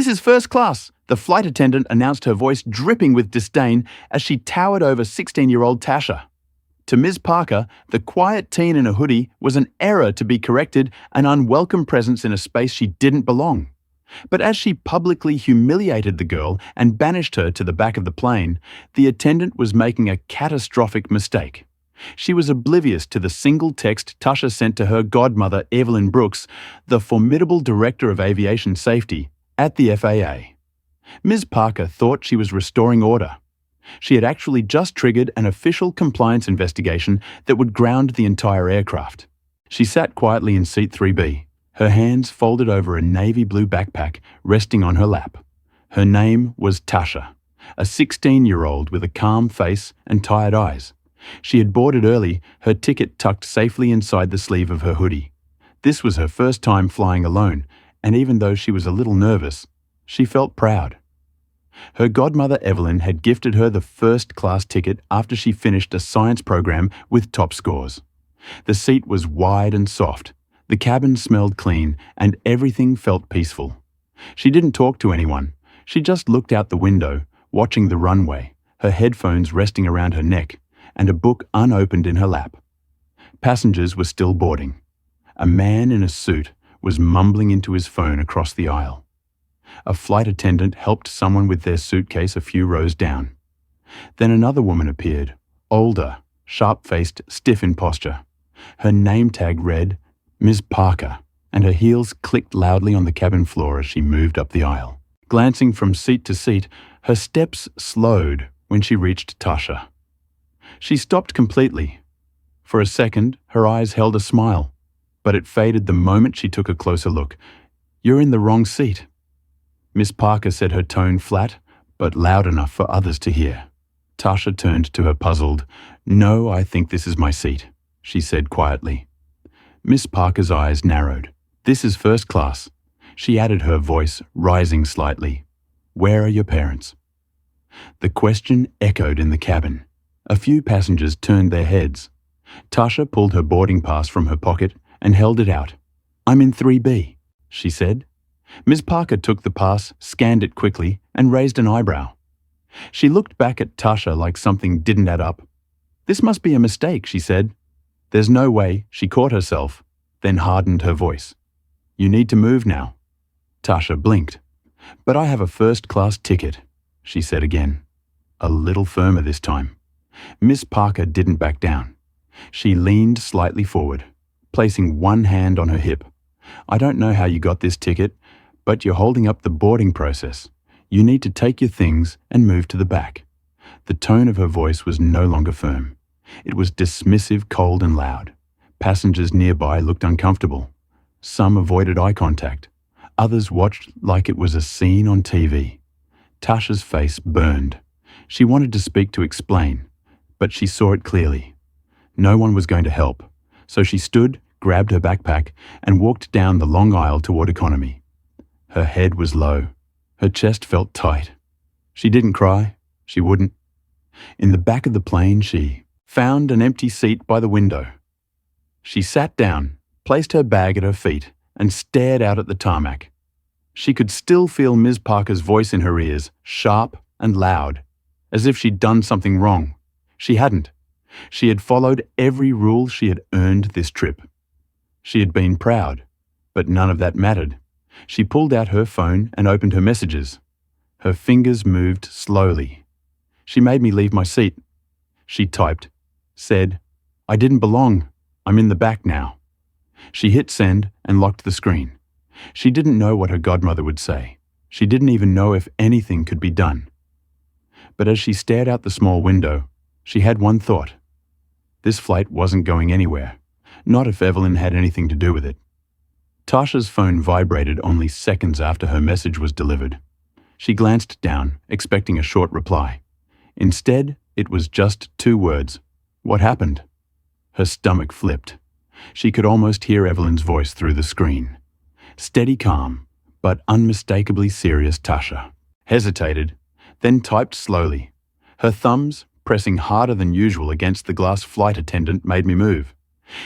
is first class," the flight attendant announced, her voice dripping with disdain as she towered over 16-year-old Tasha. To Ms. Parker, the quiet teen in a hoodie was an error to be corrected, an unwelcome presence in a space she didn't belong. But as she publicly humiliated the girl and banished her to the back of the plane, the attendant was making a catastrophic mistake. She was oblivious to the single text Tasha sent to her godmother, Evelyn Brooks, the formidable director of aviation safety at the FAA. Ms. Parker thought she was restoring order. She had actually just triggered an official compliance investigation that would ground the entire aircraft. She sat quietly in seat 3B, her hands folded over a navy blue backpack resting on her lap. Her name was Tasha, a 16-year-old with a calm face and tired eyes. She had boarded early, her ticket tucked safely inside the sleeve of her hoodie. This was her first time flying alone, and even though she was a little nervous, she felt proud. Her godmother Evelyn had gifted her the first-class ticket after she finished a science program with top scores. The seat was wide and soft, the cabin smelled clean, and everything felt peaceful. She didn't talk to anyone. She just looked out the window, watching the runway, her headphones resting around her neck, and a book unopened in her lap. Passengers were still boarding. A man in a suit was mumbling into his phone across the aisle. A flight attendant helped someone with their suitcase a few rows down. Then another woman appeared, older, sharp-faced, stiff in posture. Her name tag read, Ms. Parker, and her heels clicked loudly on the cabin floor as she moved up the aisle. Glancing from seat to seat, her steps slowed when she reached Tasha. She stopped completely. For a second, her eyes held a smile, but it faded the moment she took a closer look. "You're in the wrong seat." Miss Parker said, her tone flat, but loud enough for others to hear. Tasha turned to her puzzled. "No, I think this is my seat," she said quietly. Miss Parker's eyes narrowed. "This is first class," she added, her voice rising slightly. "Where are your parents?" The question echoed in the cabin. A few passengers turned their heads. Tasha pulled her boarding pass from her pocket and held it out. "I'm in 3B, she said. Ms. Parker took the pass, scanned it quickly, and raised an eyebrow. She looked back at Tasha like something didn't add up. "This must be a mistake," she said. "There's no way," she caught herself, then hardened her voice. "You need to move now." Tasha blinked. "But I have a first-class ticket," she said again, a little firmer this time. Miss Parker didn't back down. She leaned slightly forward, placing one hand on her hip. "I don't know how you got this ticket, but you're holding up the boarding process. You need to take your things and move to the back." The tone of her voice was no longer firm. It was dismissive, cold, and loud. Passengers nearby looked uncomfortable. Some avoided eye contact. Others watched like it was a scene on TV. Tasha's face burned. She wanted to speak, to explain, but she saw it clearly. No one was going to help, so she stood, grabbed her backpack, and walked down the long aisle toward economy. Her head was low. Her chest felt tight. She didn't cry. She wouldn't. In the back of the plane, she found an empty seat by the window. She sat down, placed her bag at her feet, and stared out at the tarmac. She could still feel Ms. Parker's voice in her ears, sharp and loud, as if she'd done something wrong. She hadn't. She had followed every rule. She had earned this trip. She had been proud, but none of that mattered. She pulled out her phone and opened her messages. Her fingers moved slowly. "She made me leave my seat." She typed, said, "I didn't belong. I'm in the back now." She hit send and locked the screen. She didn't know what her godmother would say. She didn't even know if anything could be done. But as she stared out the small window, she had one thought. This flight wasn't going anywhere, not if Evelyn had anything to do with it. Tasha's phone vibrated only seconds after her message was delivered. She glanced down, expecting a short reply. Instead, it was just 2 words. "What happened?" Her stomach flipped. She could almost hear Evelyn's voice through the screen. Steady, calm, but unmistakably serious Tasha hesitated, then typed slowly. Her thumbs, pressing harder than usual against the glass flight attendant, made me move.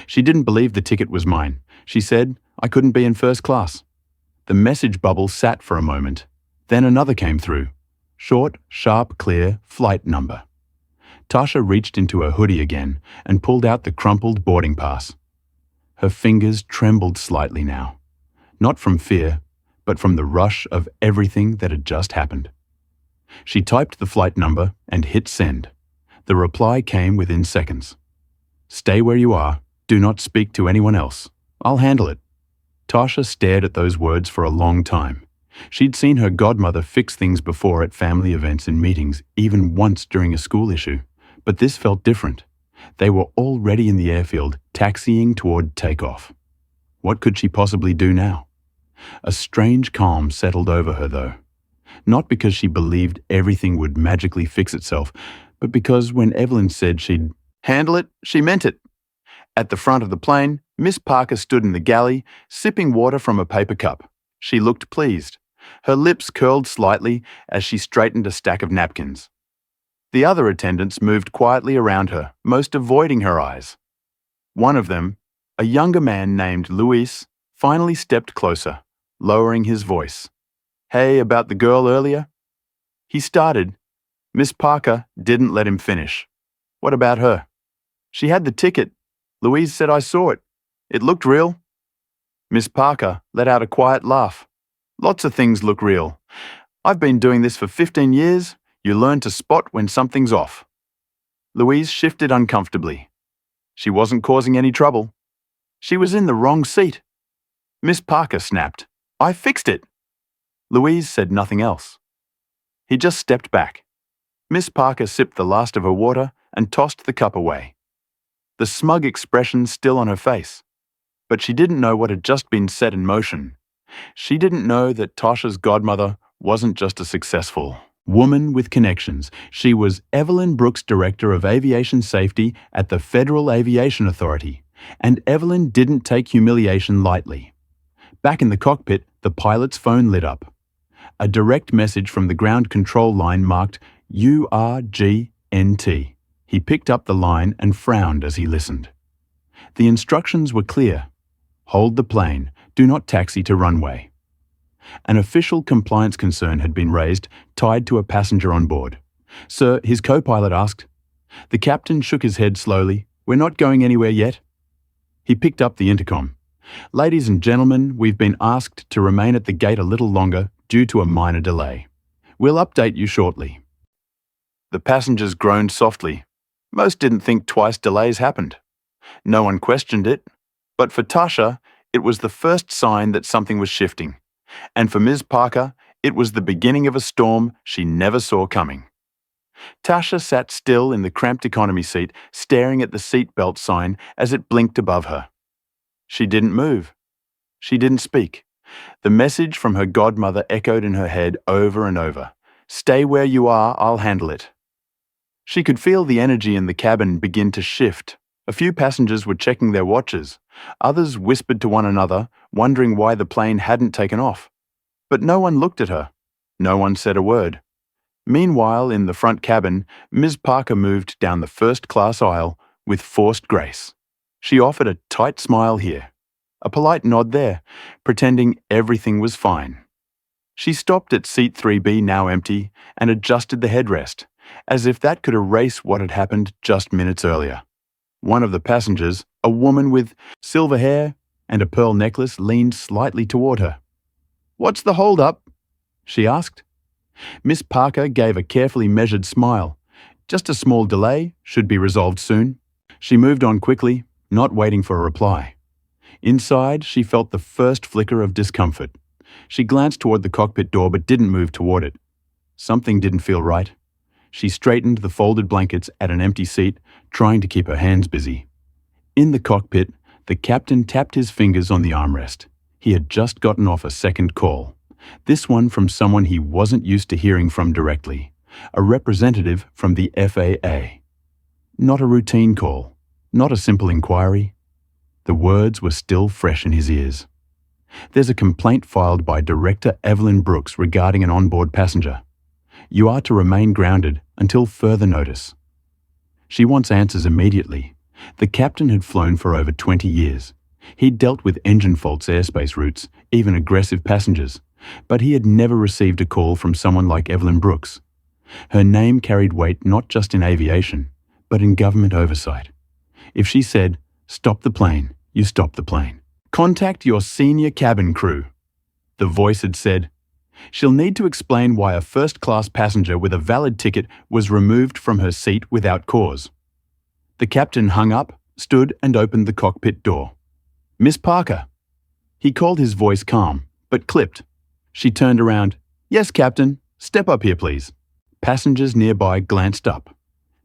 She didn't believe the ticket was mine. She said, "I couldn't be in first class." The message bubble sat for a moment, Then another came through. Short, sharp, clear, flight number. Tasha reached into her hoodie again and pulled out the crumpled boarding pass. Her fingers trembled slightly now, not from fear, but from the rush of everything that had just happened. She typed the flight number and hit send. The reply came within seconds. "Stay where you are. Do not speak to anyone else. I'll handle it." Tasha stared at those words for a long time. She'd seen her godmother fix things before at family events and meetings, even once during a school issue. But this felt different. They were already in the airfield, taxiing toward takeoff. What could she possibly do now? A strange calm settled over her, though. Not because she believed everything would magically fix itself, but because when Evelyn said she'd handle it, she meant it. At the front of the plane, Miss Parker stood in the galley, sipping water from a paper cup. She looked pleased. Her lips curled slightly as she straightened a stack of napkins. The other attendants moved quietly around her, most avoiding her eyes. One of them, a younger man named Luis, finally stepped closer, lowering his voice. "Hey, about the girl earlier?" He started. Miss Parker didn't let him finish. "What about her?" "She had the ticket. Louise said I saw it. It looked real." Miss Parker let out a quiet laugh. "Lots of things look real. I've been doing this for 15 years. You learn to spot when something's off." Louise shifted uncomfortably. She wasn't causing any trouble. She was in the wrong seat. Miss Parker snapped, "I fixed it." Louise said nothing else. He just stepped back. Miss Parker sipped the last of her water and tossed the cup away. The smug expression still on her face. But she didn't know what had just been set in motion. She didn't know that Tasha's godmother wasn't just a successful woman with connections. She was Evelyn Brooks, Director of Aviation Safety at the Federal Aviation Authority, and Evelyn didn't take humiliation lightly. Back in the cockpit, the pilot's phone lit up. A direct message from the ground control line marked URGNT. He picked up the line and frowned as he listened. The instructions were clear. Hold the plane. Do not taxi to runway. An official compliance concern had been raised, tied to a passenger on board. "Sir," his co-pilot asked. The captain shook his head slowly. "We're not going anywhere yet." He picked up the intercom. "Ladies and gentlemen, we've been asked to remain at the gate a little longer due to a minor delay. We'll update you shortly." The passengers groaned softly. Most didn't think twice delays happened. No one questioned it. But for Tasha, it was the first sign that something was shifting. And for Ms. Parker, it was the beginning of a storm she never saw coming. Tasha sat still in the cramped economy seat, staring at the seatbelt sign as it blinked above her. She didn't move. She didn't speak. The message from her godmother echoed in her head over and over. "Stay where you are, I'll handle it." She could feel the energy in the cabin begin to shift. A few passengers were checking their watches. Others whispered to one another, wondering why the plane hadn't taken off. But no one looked at her. No one said a word. Meanwhile, in the front cabin, Ms. Parker moved down the first-class aisle with forced grace. She offered a tight smile here, a polite nod there, pretending everything was fine. She stopped at seat 3B, now empty, and adjusted the headrest, as if that could erase what had happened just minutes earlier. One of the passengers, a woman with silver hair and a pearl necklace, leaned slightly toward her. "What's the hold-up?" she asked. Miss Parker gave a carefully measured smile. Just a small delay, should be resolved soon. She moved on quickly, not waiting for a reply. Inside, she felt the first flicker of discomfort. She glanced toward the cockpit door but didn't move toward it. Something didn't feel right. She straightened the folded blankets at an empty seat, trying to keep her hands busy. In the cockpit, the captain tapped his fingers on the armrest. He had just gotten off a second call. This one from someone he wasn't used to hearing from directly, a representative from the FAA. Not a routine call, not a simple inquiry. The words were still fresh in his ears. "There's a complaint filed by Director Evelyn Brooks regarding an onboard passenger. You are to remain grounded until further notice. She wants answers immediately." The captain had flown for over 20 years. He'd dealt with engine faults, airspace routes, even aggressive passengers. But he had never received a call from someone like Evelyn Brooks. Her name carried weight not just in aviation, but in government oversight. If she said, "Stop the plane," you stop the plane. "Contact your senior cabin crew," the voice had said. She'll need to explain why a first-class passenger with a valid ticket was removed from her seat without cause. The captain hung up, stood and opened the cockpit door. "Miss Parker." He called his voice calm, but clipped. She turned around. "Yes, Captain. Step up here, please." Passengers nearby glanced up.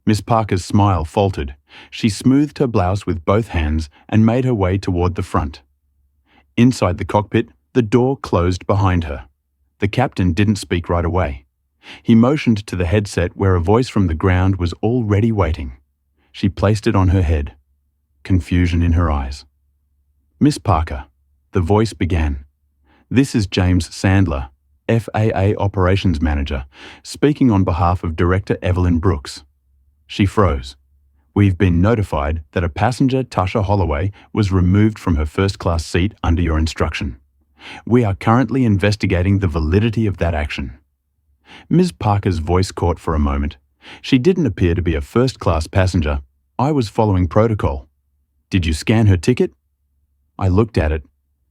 Miss Parker's smile faltered. She smoothed her blouse with both hands and made her way toward the front. Inside the cockpit, the door closed behind her. The captain didn't speak right away. He motioned to the headset where a voice from the ground was already waiting. She placed it on her head. Confusion in her eyes. "Miss Parker," the voice began. "This is James Sandler, FAA Operations Manager, speaking on behalf of Director Evelyn Brooks." She froze. "We've been notified that a passenger, Tasha Holloway, was removed from her first-class seat under your instruction. We are currently investigating the validity of that action." Ms. Parker's voice caught for a moment. "She didn't appear to be a first-class passenger. I was following protocol." "Did you scan her ticket?" I looked at it.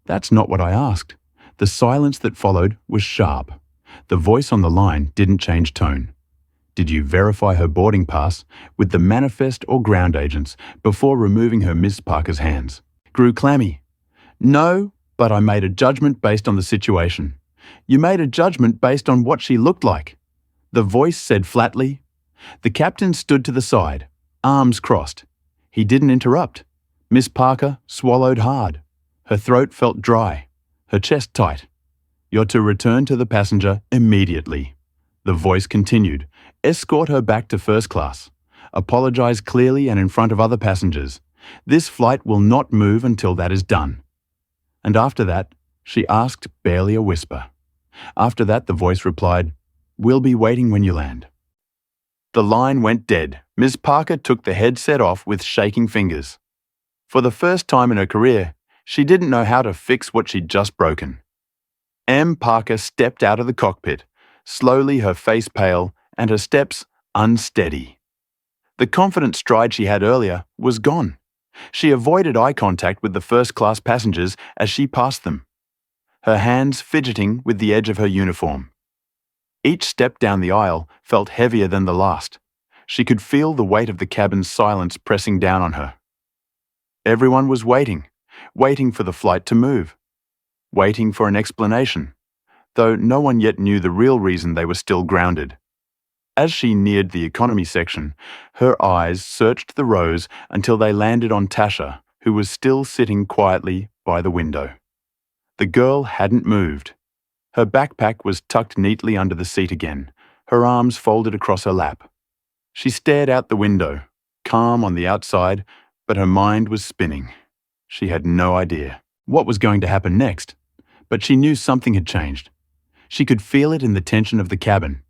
"That's not what I asked." The silence that followed was sharp. The voice on the line didn't change tone. "Did you verify her boarding pass with the manifest or ground agents before removing her?" Ms. Parker's hands grew clammy. "No, but I made a judgment based on the situation." "You made a judgment based on what she looked like," the voice said flatly. The captain stood to the side, arms crossed. He didn't interrupt. Miss Parker swallowed hard. Her throat felt dry, her chest tight. "You're to return to the passenger immediately," the voice continued. "Escort her back to first class. Apologize clearly and in front of other passengers. This flight will not move until that is done." And after that, she asked barely a whisper. After that, the voice replied, "We'll be waiting when you land." The line went dead. Ms. Parker took the headset off with shaking fingers. For the first time in her career, she didn't know how to fix what she'd just broken. M. Parker stepped out of the cockpit, slowly, her face pale and her steps unsteady. The confident stride she had earlier was gone. She avoided eye contact with the first-class passengers as she passed them, her hands fidgeting with the edge of her uniform. Each step down the aisle felt heavier than the last. She could feel the weight of the cabin's silence pressing down on her. Everyone was waiting for the flight to move, waiting for an explanation, though no one yet knew the real reason they were still grounded. As she neared the economy section, her eyes searched the rows until they landed on Tasha, who was still sitting quietly by the window. The girl hadn't moved. Her backpack was tucked neatly under the seat again, her arms folded across her lap. She stared out the window, calm on the outside, but her mind was spinning. She had no idea what was going to happen next, but she knew something had changed. She could feel it in the tension of the cabin,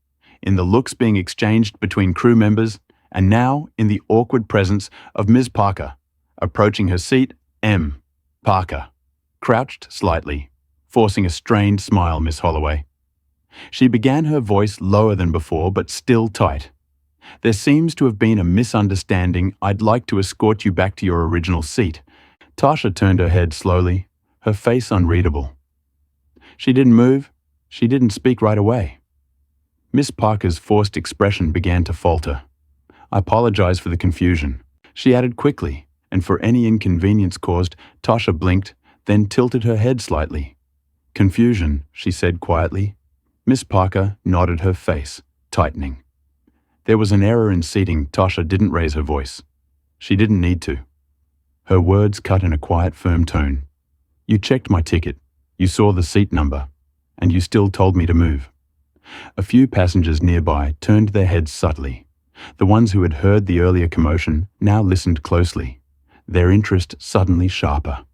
in the looks being exchanged between crew members, and now in the awkward presence of Ms. Parker. Approaching her seat, M. Parker crouched slightly, forcing a strained smile. "Miss Holloway." She began, her voice lower than before but still tight. "There seems to have been a misunderstanding. I'd like to escort you back to your original seat." Tasha turned her head slowly, her face unreadable. She didn't move. She didn't speak right away. Miss Parker's forced expression began to falter. "I apologize for the confusion," she added quickly, and for any inconvenience caused, Tasha blinked, then tilted her head slightly. "Confusion," she said quietly. Miss Parker nodded, her face tightening. "There was an error in seating." Tasha didn't raise her voice. She didn't need to. Her words cut in a quiet, firm tone. "You checked my ticket, you saw the seat number, and you still told me to move." A few passengers nearby turned their heads subtly. The ones who had heard the earlier commotion now listened closely, their interest suddenly sharper.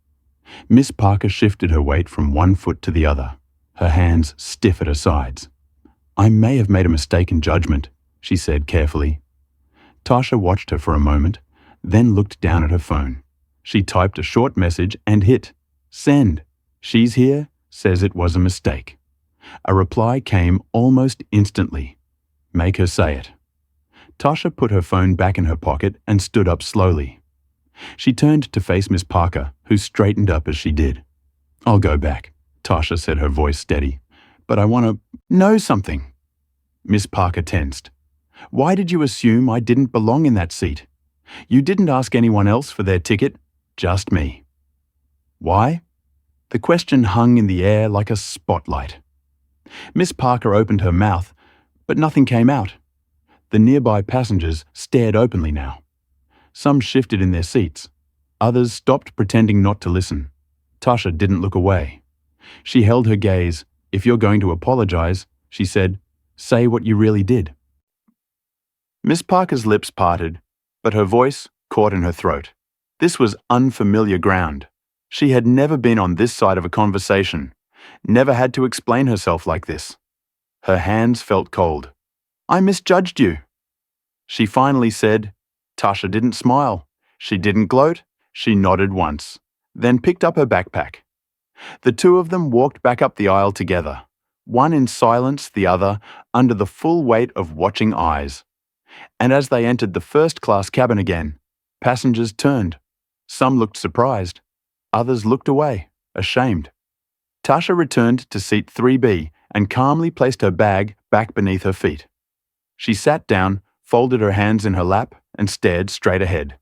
Miss Parker shifted her weight from one foot to the other, her hands stiff at her sides. "I may have made a mistake in judgment," she said carefully. Tasha watched her for a moment, then looked down at her phone. She typed a short message and hit send. "She's here, says it was a mistake." A reply came almost instantly. Make her say it. Tasha put her phone back in her pocket and stood up slowly. She turned to face Miss Parker, who straightened up as she did. I'll go back, Tasha said, her voice steady. But I want to know something. Miss Parker tensed. Why did you assume I didn't belong in that seat? You didn't ask anyone else for their ticket, just me. Why? The question hung in the air like a spotlight. Miss Parker opened her mouth, but nothing came out. The nearby passengers stared openly now. Some shifted in their seats. Others stopped pretending not to listen. Tasha didn't look away. She held her gaze. If you're going to apologize, she said, say what you really did. Miss Parker's lips parted, but her voice caught in her throat. This was unfamiliar ground. She had never been on this side of a conversation, never had to explain herself like this. Her hands felt cold. I misjudged you. She finally said. Tasha didn't smile. She didn't gloat. She nodded once, then picked up her backpack. The two of them walked back up the aisle together, one in silence, the other under the full weight of watching eyes. And as they entered the first-class cabin again, passengers turned. Some looked surprised. Others looked away, ashamed. Tasha returned to seat 3B and calmly placed her bag back beneath her feet. She sat down, folded her hands in her lap, and stared straight ahead.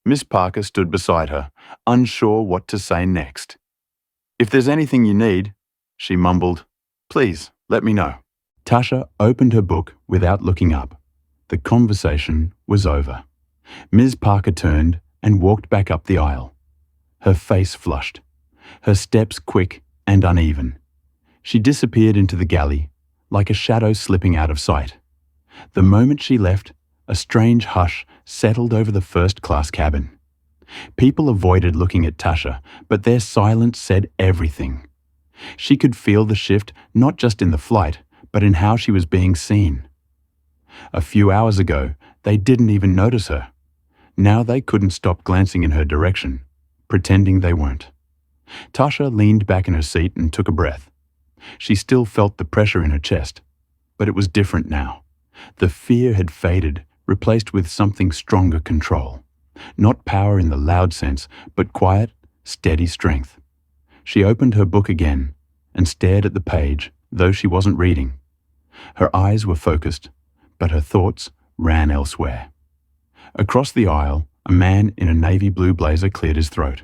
Miss Parker stood beside her, unsure what to say next. If there's anything you need, she mumbled, please let me know. Tasha opened her book without looking up. The conversation was over. Ms. Parker turned and walked back up the aisle. Her face flushed, her steps quick and uneven. She disappeared into the galley, like a shadow slipping out of sight. The moment she left, a strange hush settled over the first-class cabin. People avoided looking at Tasha, but their silence said everything. She could feel the shift not just in the flight, but in how she was being seen. A few hours ago, they didn't even notice her. Now they couldn't stop glancing in her direction, pretending they weren't. Tasha leaned back in her seat and took a breath. She still felt the pressure in her chest, but it was different now. The fear had faded, replaced with something stronger control. Not power in the loud sense, but quiet, steady strength. She opened her book again and stared at the page, though she wasn't reading. Her eyes were focused, but her thoughts ran elsewhere. Across the aisle, a man in a navy blue blazer cleared his throat.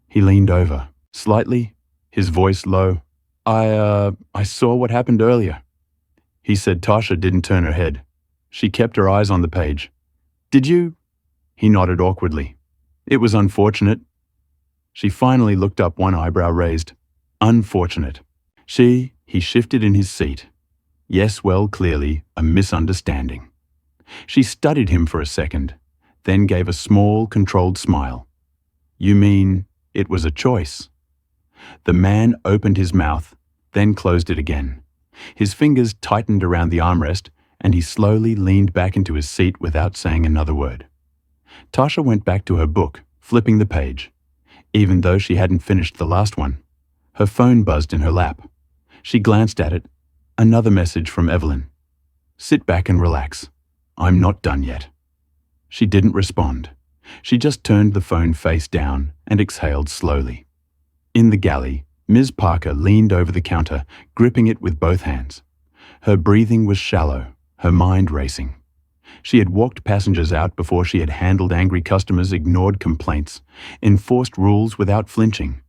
He leaned over, slightly, his voice low. I saw what happened earlier. He said. Tasha didn't turn her head. She kept her eyes on the page. Did you? He nodded awkwardly. It was unfortunate. She finally looked up, one eyebrow raised. Unfortunate. He shifted in his seat. Yes, well, clearly, a misunderstanding. She studied him for a second, then gave a small, controlled smile. You mean it was a choice? The man opened his mouth, then closed it again. His fingers tightened around the armrest, and he slowly leaned back into his seat without saying another word. Tasha went back to her book, flipping the page. Even though she hadn't finished the last one, her phone buzzed in her lap. She glanced at it. Another message from Evelyn. Sit back and relax. I'm not done yet. She didn't respond. She just turned the phone face down and exhaled slowly. In the galley, Ms. Parker leaned over the counter, gripping it with both hands. Her breathing was shallow, her mind racing. She had walked passengers out before. She had handled angry customers, ignored complaints, enforced rules without flinching.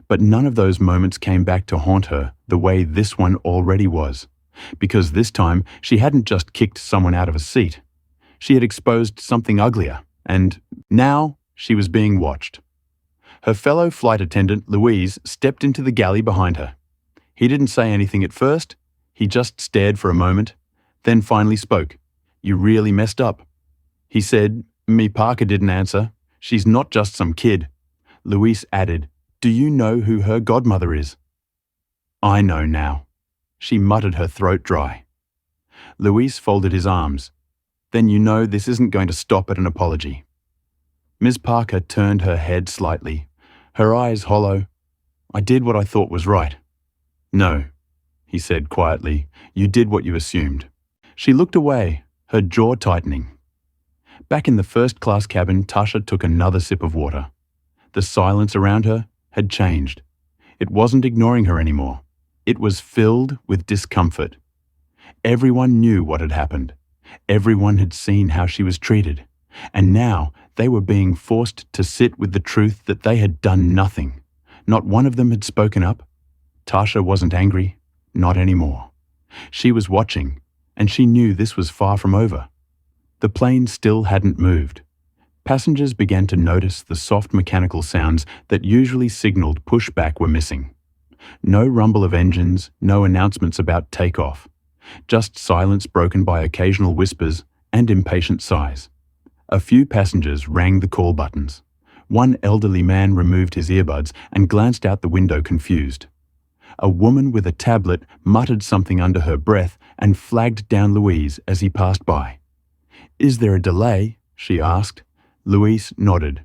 But none of those moments came back to haunt her the way this one already was, because this time she hadn't just kicked someone out of a seat. She had exposed something uglier, and now she was being watched. Her fellow flight attendant, Louise, stepped into the galley behind her. He didn't say anything at first. He just stared for a moment, then finally spoke. You really messed up. He said. Me Parker didn't answer. She's not just some kid. Louise added, do you know who her godmother is? I know now. She muttered, her throat dry. Louise folded his arms. Then you know this isn't going to stop at an apology. Ms. Parker turned her head slightly, her eyes hollow. I did what I thought was right. No, he said quietly. You did what you assumed. She looked away, her jaw tightening. Back in the first-class cabin, Tasha took another sip of water. The silence around her had changed. It wasn't ignoring her anymore. It was filled with discomfort. Everyone knew what had happened. Everyone had seen how she was treated. And now they were being forced to sit with the truth that they had done nothing. Not one of them had spoken up. Tasha wasn't angry, not anymore. She was watching, and she knew this was far from over. The plane still hadn't moved. Passengers began to notice the soft mechanical sounds that usually signaled pushback were missing. No rumble of engines, no announcements about takeoff. Just silence broken by occasional whispers and impatient sighs. A few passengers rang the call buttons. One elderly man removed his earbuds and glanced out the window confused. A woman with a tablet muttered something under her breath and flagged down Louise as he passed by. "Is there a delay?" she asked. Louise nodded.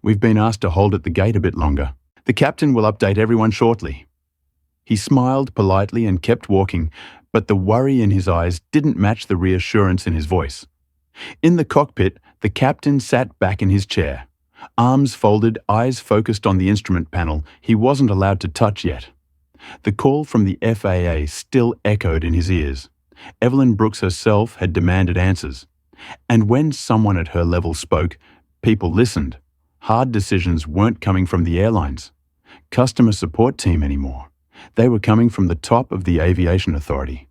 "We've been asked to hold at the gate a bit longer. The captain will update everyone shortly." He smiled politely and kept walking, but the worry in his eyes didn't match the reassurance in his voice. In the cockpit, the captain sat back in his chair. Arms folded, eyes focused on the instrument panel he wasn't allowed to touch yet. The call from the FAA still echoed in his ears. Evelyn Brooks herself had demanded answers. And when someone at her level spoke, people listened. Hard decisions weren't coming from the airlines, customer support team anymore. They were coming from the top of the aviation authority.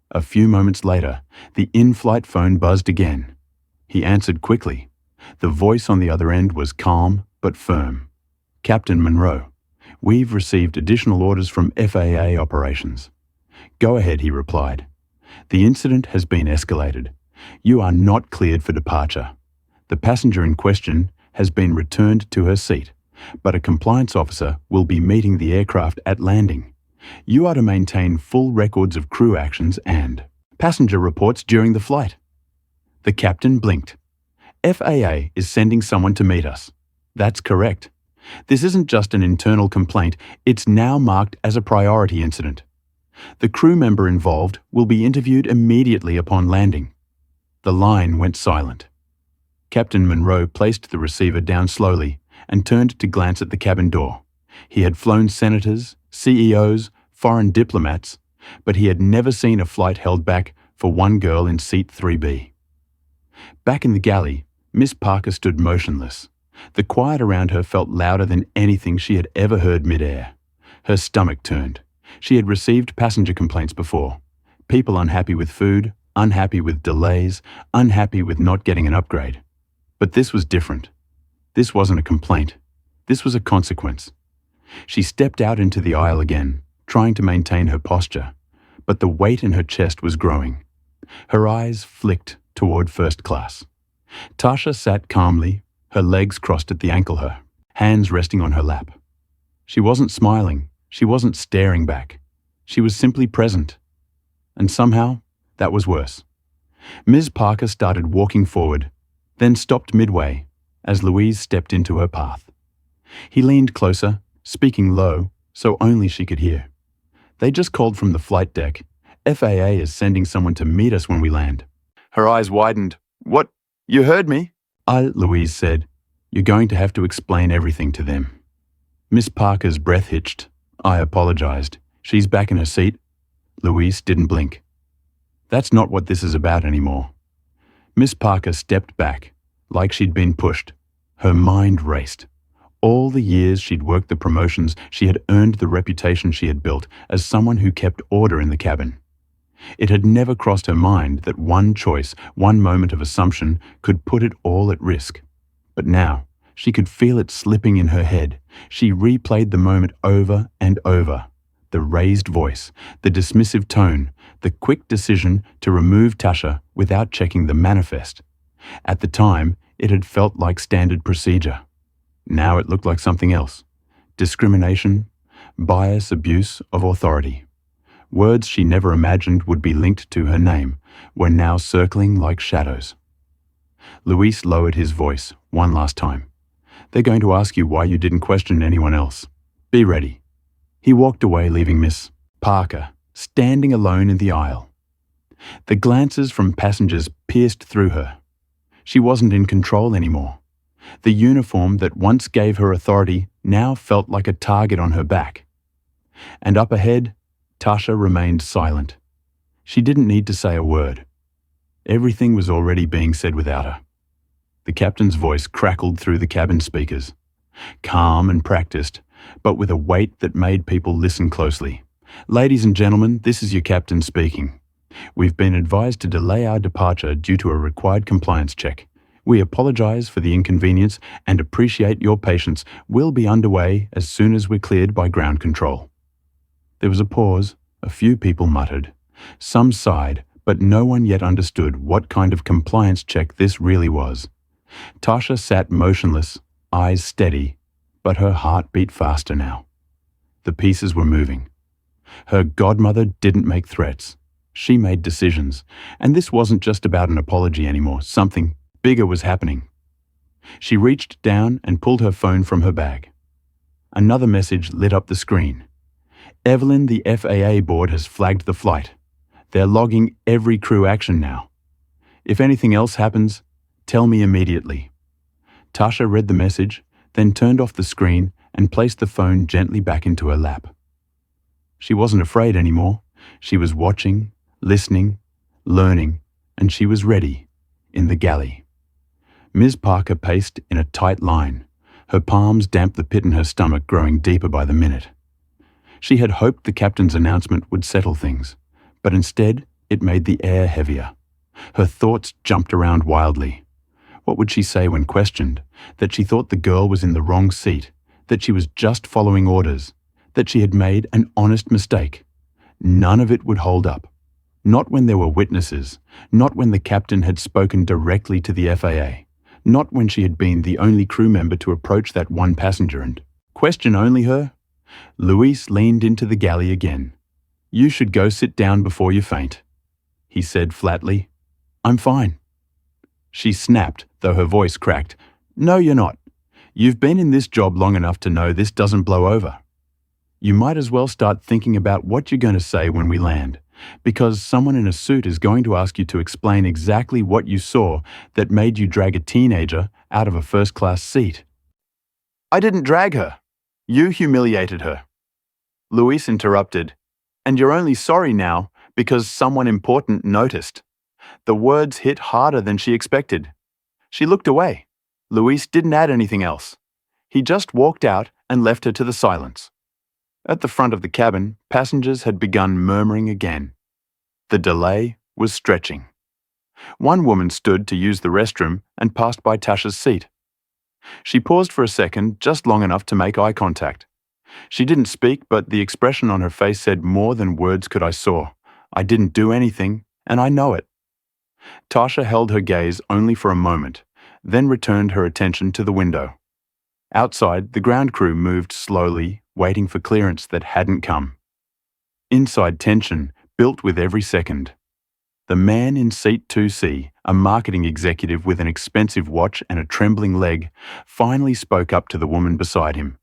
A few moments later, the in-flight phone buzzed again. He answered quickly. The voice on the other end was calm but firm. "Captain Monroe, we've received additional orders from FAA operations." "Go ahead," he replied. "The incident has been escalated. You are not cleared for departure. The passenger in question has been returned to her seat, but a compliance officer will be meeting the aircraft at landing. You are to maintain full records of crew actions and passenger reports during the flight." The captain blinked. "FAA is sending someone to meet us." "That's correct. This isn't just an internal complaint, it's now marked as a priority incident. The crew member involved will be interviewed immediately upon landing." The line went silent. Captain Monroe placed the receiver down slowly and turned to glance at the cabin door. He had flown senators, CEOs, foreign diplomats, but he had never seen a flight held back for one girl in seat 3B. Back in the galley, Miss Parker stood motionless. The quiet around her felt louder than anything she had ever heard mid-air. Her stomach turned. She had received passenger complaints before. People unhappy with food, unhappy with delays, unhappy with not getting an upgrade. But this was different. This wasn't a complaint. This was a consequence. She stepped out into the aisle again, trying to maintain her posture, but the weight in her chest was growing. Her eyes flicked toward first class. Tasha sat calmly, her legs crossed at the ankle, her hands resting on her lap. She wasn't smiling, she wasn't staring back. She was simply present. And somehow, that was worse. Ms. Parker started walking forward, then stopped midway as Louise stepped into her path. He leaned closer, speaking low so only she could hear. "They just called from the flight deck. FAA is sending someone to meet us when we land." Her eyes widened. "What? You heard me?" Louise said. "You're going to have to explain everything to them." Miss Parker's breath hitched. "I apologized. She's back in her seat." Louise didn't blink. "That's not what this is about anymore." Miss Parker stepped back, like she'd been pushed. Her mind raced. All the years she'd worked the promotions, she had earned the reputation she had built as someone who kept order in the cabin. It had never crossed her mind that one choice, one moment of assumption, could put it all at risk. But now, she could feel it slipping in her head. She replayed the moment over and over. The raised voice, the dismissive tone, the quick decision to remove Tasha without checking the manifest. At the time, it had felt like standard procedure. Now it looked like something else. Discrimination, bias, abuse of authority. Words she never imagined would be linked to her name were now circling like shadows. Luis lowered his voice one last time. "They're going to ask you why you didn't question anyone else. Be ready." He walked away, leaving Miss Parker standing alone in the aisle. The glances from passengers pierced through her. She wasn't in control anymore. The uniform that once gave her authority now felt like a target on her back. And up ahead, Tasha remained silent. She didn't need to say a word. Everything was already being said without her. The captain's voice crackled through the cabin speakers. Calm and practiced, but with a weight that made people listen closely. "Ladies and gentlemen, this is your captain speaking. We've been advised to delay our departure due to a required compliance check. We apologize for the inconvenience and appreciate your patience. We'll be underway as soon as we're cleared by ground control." There was a pause. A few people muttered. Some sighed, but no one yet understood what kind of compliance check this really was. Tasha sat motionless, eyes steady, but her heart beat faster now. The pieces were moving. Her godmother didn't make threats. She made decisions, and this wasn't just about an apology anymore. Something bigger was happening. She reached down and pulled her phone from her bag. Another message lit up the screen. "Evelyn, the FAA board has flagged the flight. They're logging every crew action now. If anything else happens, tell me immediately." Tasha read the message, then turned off the screen and placed the phone gently back into her lap. She wasn't afraid anymore. She was watching, listening, learning, and she was ready, in the galley. Ms. Parker paced in a tight line. Her palms damped the pit in her stomach, growing deeper by the minute. She had hoped the captain's announcement would settle things, but instead it made the air heavier. Her thoughts jumped around wildly. What would she say when questioned? That she thought the girl was in the wrong seat, that she was just following orders, that she had made an honest mistake. None of it would hold up. Not when there were witnesses, not when the captain had spoken directly to the FAA, not when she had been the only crew member to approach that one passenger and question only her. Luis leaned into the galley again. "You should go sit down before you faint," he said flatly. "I'm fine." She snapped, though her voice cracked. "No, you're not. You've been in this job long enough to know this doesn't blow over. You might as well start thinking about what you're going to say when we land, because someone in a suit is going to ask you to explain exactly what you saw that made you drag a teenager out of a first-class seat." "I didn't drag her. You humiliated her," Luis interrupted. "And you're only sorry now because someone important noticed." The words hit harder than she expected. She looked away. Luis didn't add anything else. He just walked out and left her to the silence. At the front of the cabin, passengers had begun murmuring again. The delay was stretching. One woman stood to use the restroom and passed by Tasha's seat. She paused for a second, just long enough to make eye contact. She didn't speak, but the expression on her face said more than words could. "I saw. I didn't do anything, and I know it." Tasha held her gaze only for a moment, then returned her attention to the window. Outside, the ground crew moved slowly, waiting for clearance that hadn't come. Inside, tension built with every second. The man in seat 2C, a marketing executive with an expensive watch and a trembling leg, finally spoke up to the woman beside him.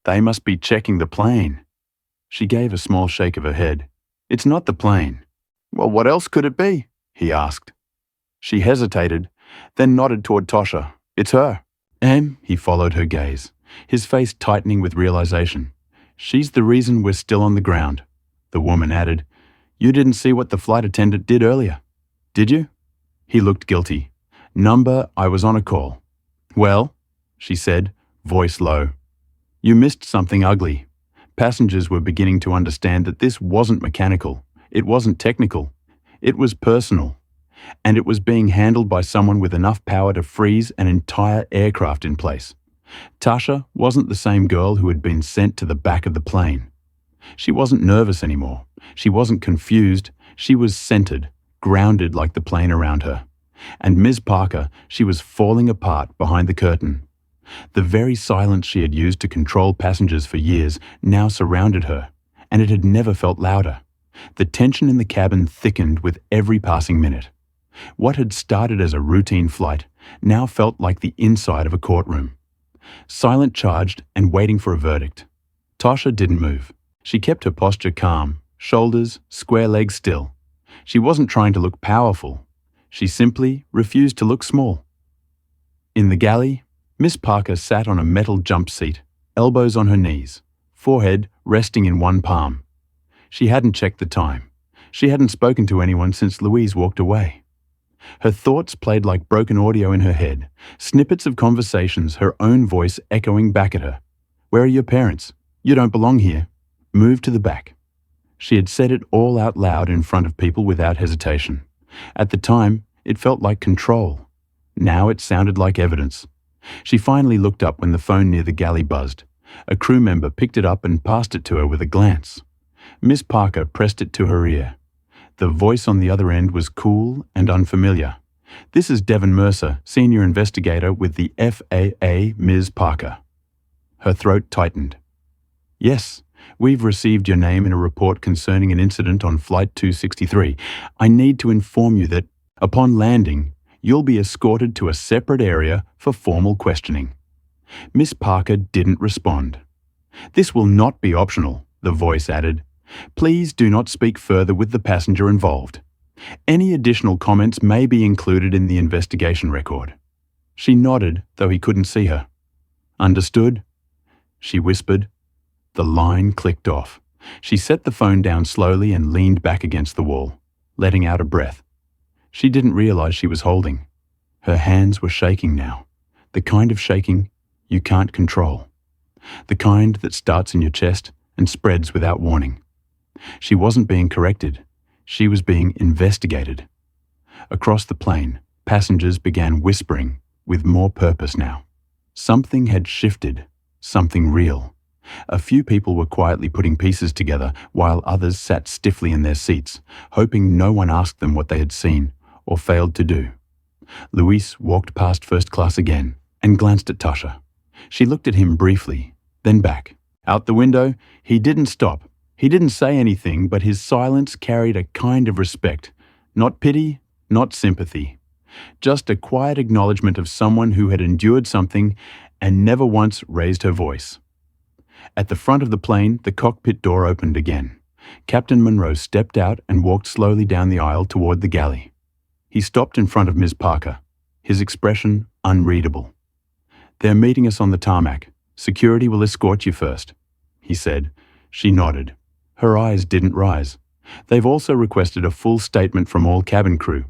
"They must be checking the plane." She gave a small shake of her head. "It's not the plane." "Well, what else could it be?" he asked. She hesitated, then nodded toward Tasha. "It's her." He followed her gaze, his face tightening with realization. "She's the reason we're still on the ground." The woman added, "You didn't see what the flight attendant did earlier, did you?" He looked guilty. "Number, I was on a call." "Well," she said, voice low, "you missed something ugly." Passengers were beginning to understand that this wasn't mechanical, it wasn't technical, it was personal. And it was being handled by someone with enough power to freeze an entire aircraft in place. Tasha wasn't the same girl who had been sent to the back of the plane. She wasn't nervous anymore. She wasn't confused. She was centered, grounded like the plane around her. And Ms. Parker, she was falling apart behind the curtain. The very silence she had used to control passengers for years now surrounded her, and it had never felt louder. The tension in the cabin thickened with every passing minute. What had started as a routine flight now felt like the inside of a courtroom. Silent, charged, and waiting for a verdict. Tasha didn't move. She kept her posture calm, shoulders, square legs still. She wasn't trying to look powerful. She simply refused to look small. In the galley, Miss Parker sat on a metal jump seat, elbows on her knees, forehead resting in one palm. She hadn't checked the time. She hadn't spoken to anyone since Louise walked away. Her thoughts played like broken audio in her head, snippets of conversations, her own voice echoing back at her. "Where are your parents? You don't belong here. Move to the back." She had said it all out loud in front of people without hesitation. At the time, it felt like control. Now it sounded like evidence. She finally looked up when the phone near the galley buzzed. A crew member picked it up and passed it to her with a glance. Miss Parker pressed it to her ear. The voice on the other end was cool and unfamiliar. "This is Devon Mercer, senior investigator with the FAA, Ms. Parker." Her throat tightened. "Yes, we've received your name in a report concerning an incident on Flight 263. I need to inform you that, upon landing, you'll be escorted to a separate area for formal questioning." Miss Parker didn't respond. "This will not be optional," the voice added. "Please do not speak further with the passenger involved. Any additional comments may be included in the investigation record." She nodded, though he couldn't see her. "Understood?" she whispered. The line clicked off. She set the phone down slowly and leaned back against the wall, letting out a breath. She didn't realize she was holding. Her hands were shaking now, the kind of shaking you can't control, the kind that starts in your chest and spreads without warning. She wasn't being corrected. She was being investigated. Across the plane, passengers began whispering with more purpose now. Something had shifted, something real. A few people were quietly putting pieces together, while others sat stiffly in their seats, hoping no one asked them what they had seen or failed to do. Luis walked past first class again and glanced at Tasha. She looked at him briefly, then back. Out the window, he didn't stop. He didn't say anything, but his silence carried a kind of respect. Not pity, not sympathy. Just a quiet acknowledgement of someone who had endured something and never once raised her voice. At the front of the plane, the cockpit door opened again. Captain Monroe stepped out and walked slowly down the aisle toward the galley. He stopped in front of Ms. Parker, his expression unreadable. "They're meeting us on the tarmac. Security will escort you first," he said. She nodded. Her eyes didn't rise. "They've also requested a full statement from all cabin crew,"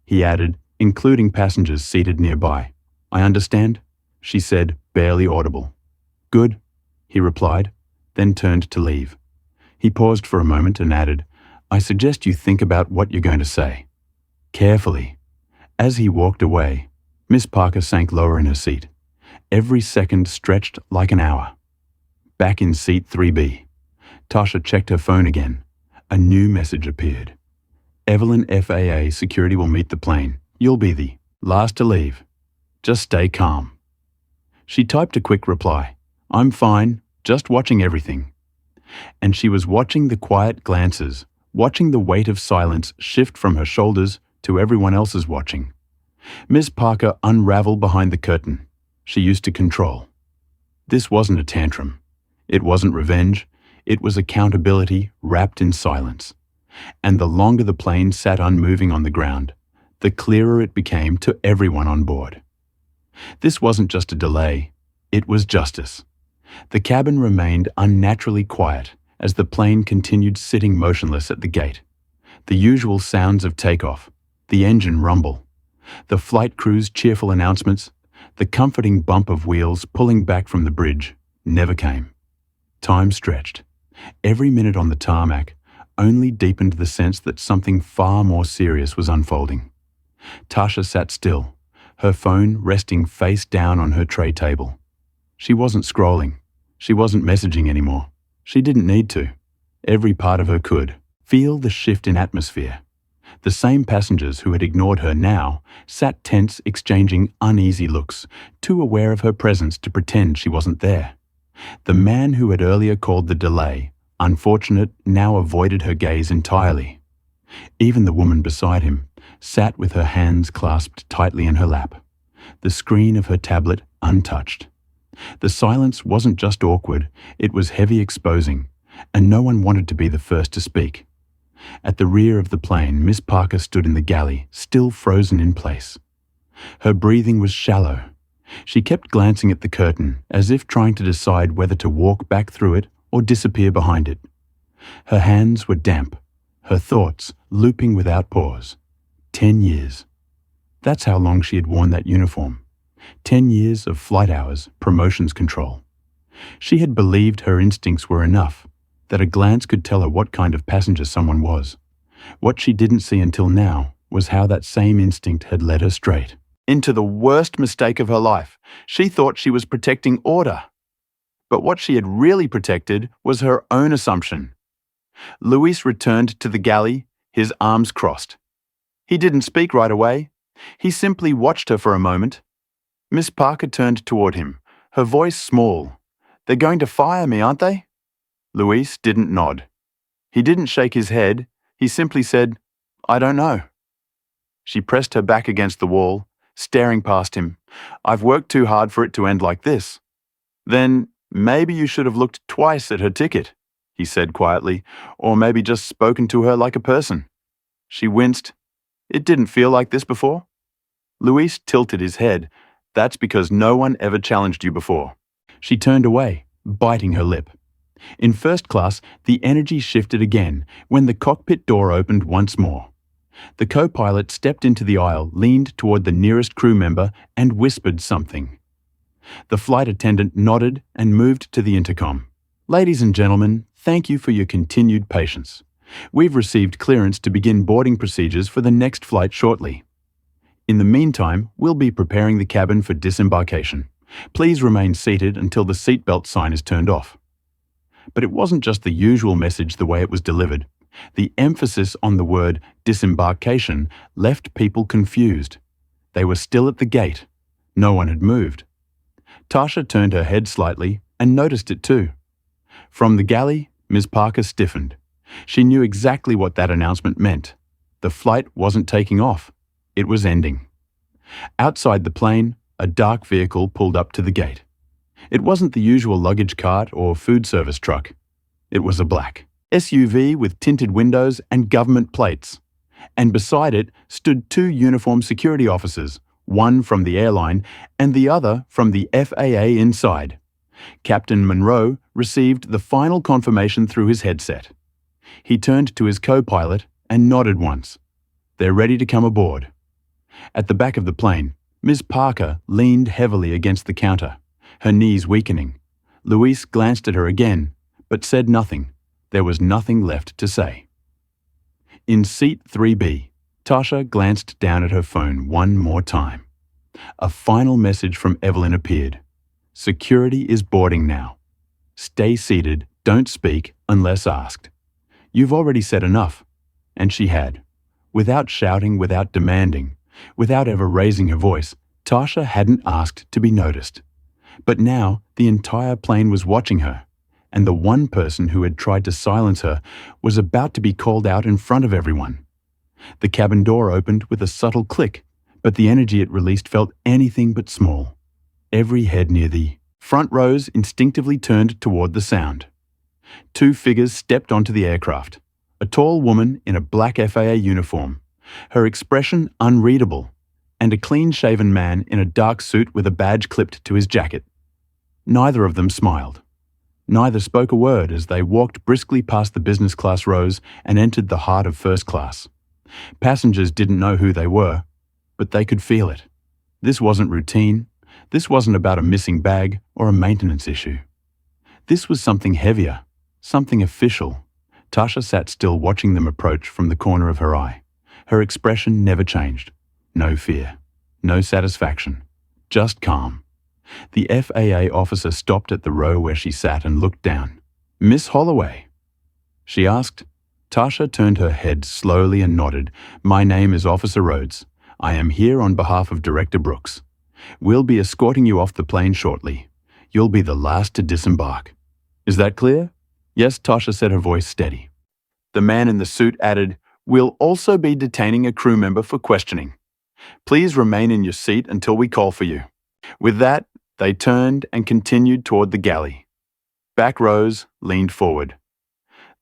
he added, including passengers seated nearby. "I understand," she said, barely audible. "Good," he replied, then turned to leave. He paused for a moment and added, "I suggest you think about what you're going to say." Carefully. As he walked away, Miss Parker sank lower in her seat. Every second stretched like an hour. Back in seat 3B. Tasha checked her phone again. A new message appeared. "Evelyn FAA security will meet the plane. You'll be the last to leave. Just stay calm." She typed a quick reply. "I'm fine, just watching everything." And she was watching the quiet glances, watching the weight of silence shift from her shoulders to everyone else's watching. Miss Parker unraveled behind the curtain. She used to control. This wasn't a tantrum. It wasn't revenge. It was accountability wrapped in silence. And the longer the plane sat unmoving on the ground, the clearer it became to everyone on board. This wasn't just a delay. It was justice. The cabin remained unnaturally quiet as the plane continued sitting motionless at the gate. The usual sounds of takeoff, the engine rumble, the flight crew's cheerful announcements, the comforting bump of wheels pulling back from the bridge never came. Time stretched. Every minute on the tarmac only deepened the sense that something far more serious was unfolding. Tasha sat still, her phone resting face down on her tray table. She wasn't scrolling. She wasn't messaging anymore. She didn't need to. Every part of her could feel the shift in atmosphere. The same passengers who had ignored her now sat tense, exchanging uneasy looks, too aware of her presence to pretend she wasn't there. The man who had earlier called the delay unfortunate now avoided her gaze entirely. Even the woman beside him sat with her hands clasped tightly in her lap, the screen of her tablet untouched. The silence wasn't just awkward, it was heavy, exposing. and no one wanted to be the first to speak. At the rear of the plane, Miss Parker stood in the galley, still frozen in place. Her breathing was shallow. She kept glancing at the curtain, as if trying to decide whether to walk back through it or disappear behind it. Her hands were damp, her thoughts looping without pause. 10 years. That's how long she had worn that uniform. 10 years of flight hours, promotions control. She had believed her instincts were enough, that a glance could tell her what kind of passenger someone was. What she didn't see until now was how that same instinct had led her straight into the worst mistake of her life. She thought she was protecting order. But what she had really protected was her own assumption. Luis returned to the galley, his arms crossed. He didn't speak right away. He simply watched her for a moment. Miss Parker turned toward him, her voice small. "They're going to fire me, aren't they?" Luis didn't nod. He didn't shake his head. He simply said, "I don't know." She pressed her back against the wall, staring past him. "I've worked too hard for it to end like this." "Then maybe you should have looked twice at her ticket," he said quietly, "or maybe just spoken to her like a person." She winced. "It didn't feel like this before?" Luis tilted his head. "That's because no one ever challenged you before." She turned away, biting her lip. In first class, the energy shifted again when the cockpit door opened once more. The co-pilot stepped into the aisle, leaned toward the nearest crew member, and whispered something. The flight attendant nodded and moved to the intercom. "Ladies and gentlemen, thank you for your continued patience. We've received clearance to begin boarding procedures for the next flight shortly. In the meantime, we'll be preparing the cabin for disembarkation. Please remain seated until the seatbelt sign is turned off." But it wasn't just the usual message the way it was delivered. The emphasis on the word disembarkation left people confused. They were still at the gate. No one had moved. Tasha turned her head slightly and noticed it too. From the galley, Ms. Parker stiffened. She knew exactly what that announcement meant. The flight wasn't taking off. It was ending. Outside the plane, a dark vehicle pulled up to the gate. It wasn't the usual luggage cart or food service truck. It was a black SUV with tinted windows and government plates. And beside it stood two uniformed security officers, one from the airline and the other from the FAA inside. Captain Monroe received the final confirmation through his headset. He turned to his co-pilot and nodded once. "They're ready to come aboard." At the back of the plane, Ms. Parker leaned heavily against the counter, her knees weakening. Luis glanced at her again, but said nothing. There was nothing left to say. In seat 3B, Tasha glanced down at her phone one more time. A final message from Evelyn appeared. "Security is boarding now. Stay seated, don't speak unless asked." You've already said enough. And she had. Without shouting, without demanding, without ever raising her voice, Tasha hadn't asked to be noticed. But now the entire plane was watching her, and the one person who had tried to silence her was about to be called out in front of everyone. The cabin door opened with a subtle click, but the energy it released felt anything but small. Every head near the front rows instinctively turned toward the sound. Two figures stepped onto the aircraft. A tall woman in a black FAA uniform, her expression unreadable, and a clean-shaven man in a dark suit with a badge clipped to his jacket. Neither of them smiled. Neither spoke a word as they walked briskly past the business class rows and entered the heart of first class. Passengers didn't know who they were, but they could feel it. This wasn't routine. This wasn't about a missing bag or a maintenance issue. This was something heavier, something official. Tasha sat still watching them approach from the corner of her eye. Her expression never changed. No fear, no satisfaction, just calm. The FAA officer stopped at the row where she sat and looked down. "Miss Holloway?" she asked. Tasha turned her head slowly and nodded. "My name is Officer Rhodes. I am here on behalf of Director Brooks. We'll be escorting you off the plane shortly. You'll be the last to disembark. Is that clear?" "Yes," Tasha said, her voice steady. The man in the suit added, "We'll also be detaining a crew member for questioning. Please remain in your seat until we call for you." With that, they turned and continued toward the galley. Back rows leaned forward.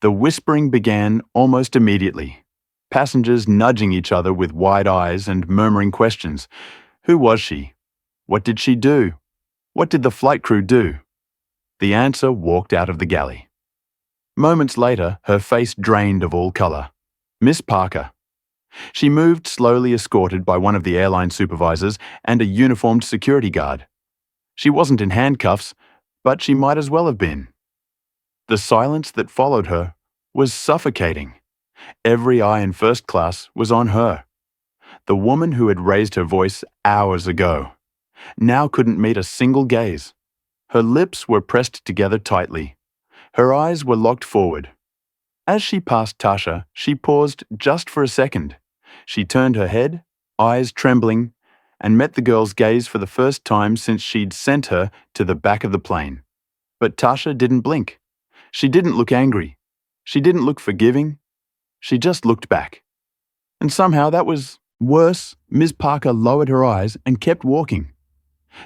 The whispering began almost immediately. Passengers nudging each other with wide eyes and murmuring questions. Who was she? What did she do? What did the flight crew do? The answer walked out of the galley. Moments later, her face drained of all colour. Miss Parker. She moved slowly, escorted by one of the airline supervisors and a uniformed security guard. She wasn't in handcuffs, but she might as well have been. The silence that followed her was suffocating. Every eye in first class was on her. The woman who had raised her voice hours ago now couldn't meet a single gaze. Her lips were pressed together tightly. Her eyes were locked forward. As she passed Tasha, she paused just for a second. She turned her head, eyes trembling, and met the girl's gaze for the first time since she'd sent her to the back of the plane. But Tasha didn't blink. She didn't look angry. She didn't look forgiving. She just looked back. And somehow that was worse. Ms. Parker lowered her eyes and kept walking.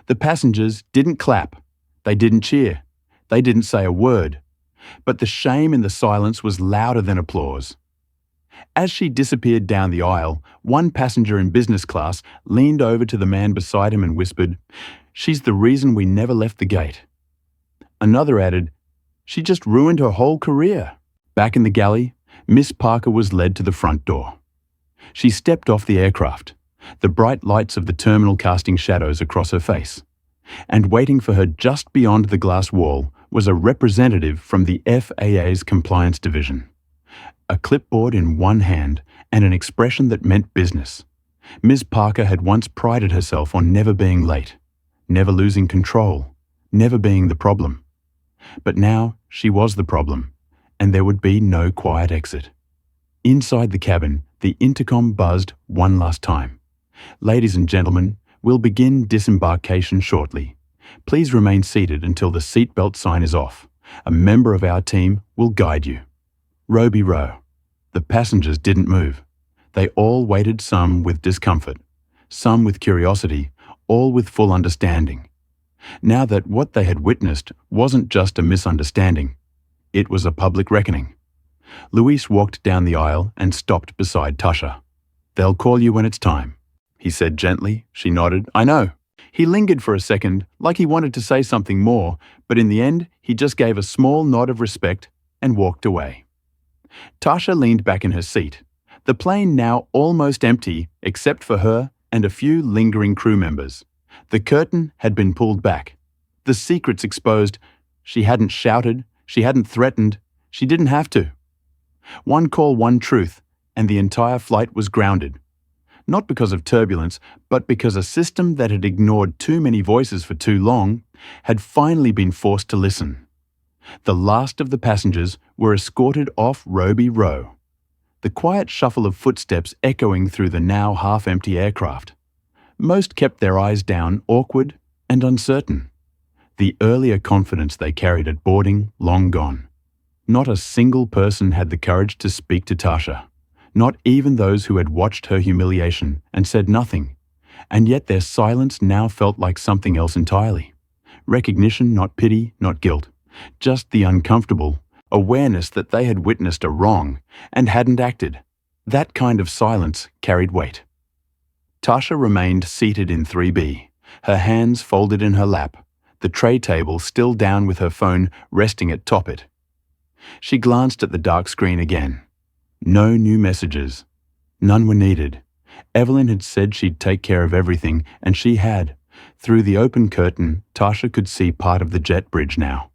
The passengers didn't clap. They didn't cheer. They didn't say a word. But the shame in the silence was louder than applause. As she disappeared down the aisle, one passenger in business class leaned over to the man beside him and whispered, "She's the reason we never left the gate." Another added, "She just ruined her whole career." Back in the galley, Miss Parker was led to the front door. She stepped off the aircraft, the bright lights of the terminal casting shadows across her face. And waiting for her just beyond the glass wall was a representative from the FAA's compliance division. A clipboard in one hand and an expression that meant business. Ms. Parker had once prided herself on never being late, never losing control, never being the problem. But now she was the problem, and there would be no quiet exit. Inside the cabin, the intercom buzzed one last time. "Ladies and gentlemen, we'll begin disembarkation shortly. Please remain seated until the seatbelt sign is off. A member of our team will guide you." Row be row. The passengers didn't move. They all waited, some with discomfort, some with curiosity, all with full understanding. Now that what they had witnessed wasn't just a misunderstanding, it was a public reckoning. Luis walked down the aisle and stopped beside Tasha. "They'll call you when it's time," he said gently. She nodded. "I know." He lingered for a second, like he wanted to say something more, but in the end, he just gave a small nod of respect and walked away. Tasha leaned back in her seat, the plane now almost empty except for her and a few lingering crew members. The curtain had been pulled back. The secrets exposed. She hadn't shouted. She hadn't threatened. She didn't have to. One call, one truth, and the entire flight was grounded. Not because of turbulence, but because a system that had ignored too many voices for too long had finally been forced to listen. The last of the passengers were escorted off row be row, the quiet shuffle of footsteps echoing through the now half-empty aircraft. Most kept their eyes down, awkward and uncertain. The earlier confidence they carried at boarding long gone. Not a single person had the courage to speak to Tasha, not even those who had watched her humiliation and said nothing, and yet their silence now felt like something else entirely. Recognition, not pity, not guilt. Just the uncomfortable awareness that they had witnessed a wrong and hadn't acted. That kind of silence carried weight. Tasha remained seated in 3B, her hands folded in her lap, the tray table still down with her phone resting atop it. She glanced at the dark screen again. No new messages. None were needed. Evelyn had said she'd take care of everything, and she had. Through the open curtain, Tasha could see part of the jet bridge now.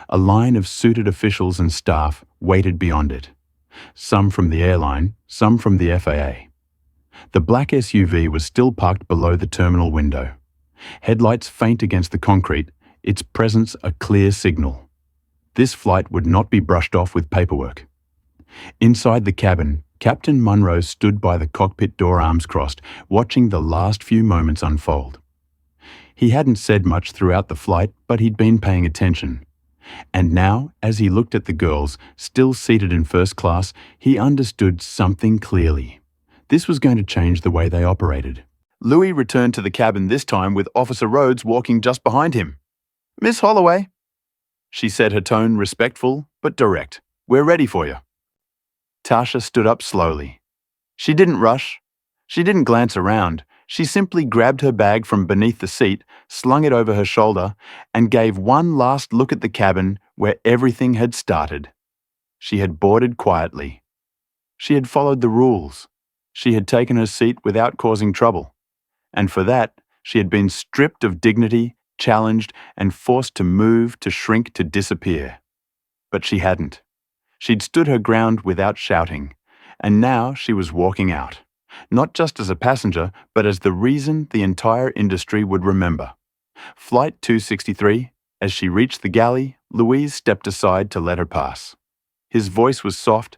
A line of suited officials and staff waited beyond it. Some from the airline, some from the FAA. The black SUV was still parked below the terminal window. Headlights faint against the concrete, its presence a clear signal. This flight would not be brushed off with paperwork. Inside the cabin, Captain Munro stood by the cockpit door, arms crossed, watching the last few moments unfold. He hadn't said much throughout the flight, but he'd been paying attention. And now, as he looked at the girls, still seated in first class, he understood something clearly. This was going to change the way they operated. Louis returned to the cabin, this time with Officer Rhodes walking just behind him. "Miss Holloway," she said, her tone respectful but direct. We're ready for you." Tasha stood up slowly. She didn't rush. She didn't glance around. She simply grabbed her bag from beneath the seat, slung it over her shoulder, and gave one last look at the cabin where everything had started. She had boarded quietly. She had followed the rules. She had taken her seat without causing trouble. And for that, she had been stripped of dignity, challenged, and forced to move, to shrink, to disappear. But she hadn't. She'd stood her ground without shouting, and now she was walking out, not just as a passenger, but as the reason the entire industry would remember. Flight 263, as she reached the galley, Louise stepped aside to let her pass. His voice was soft.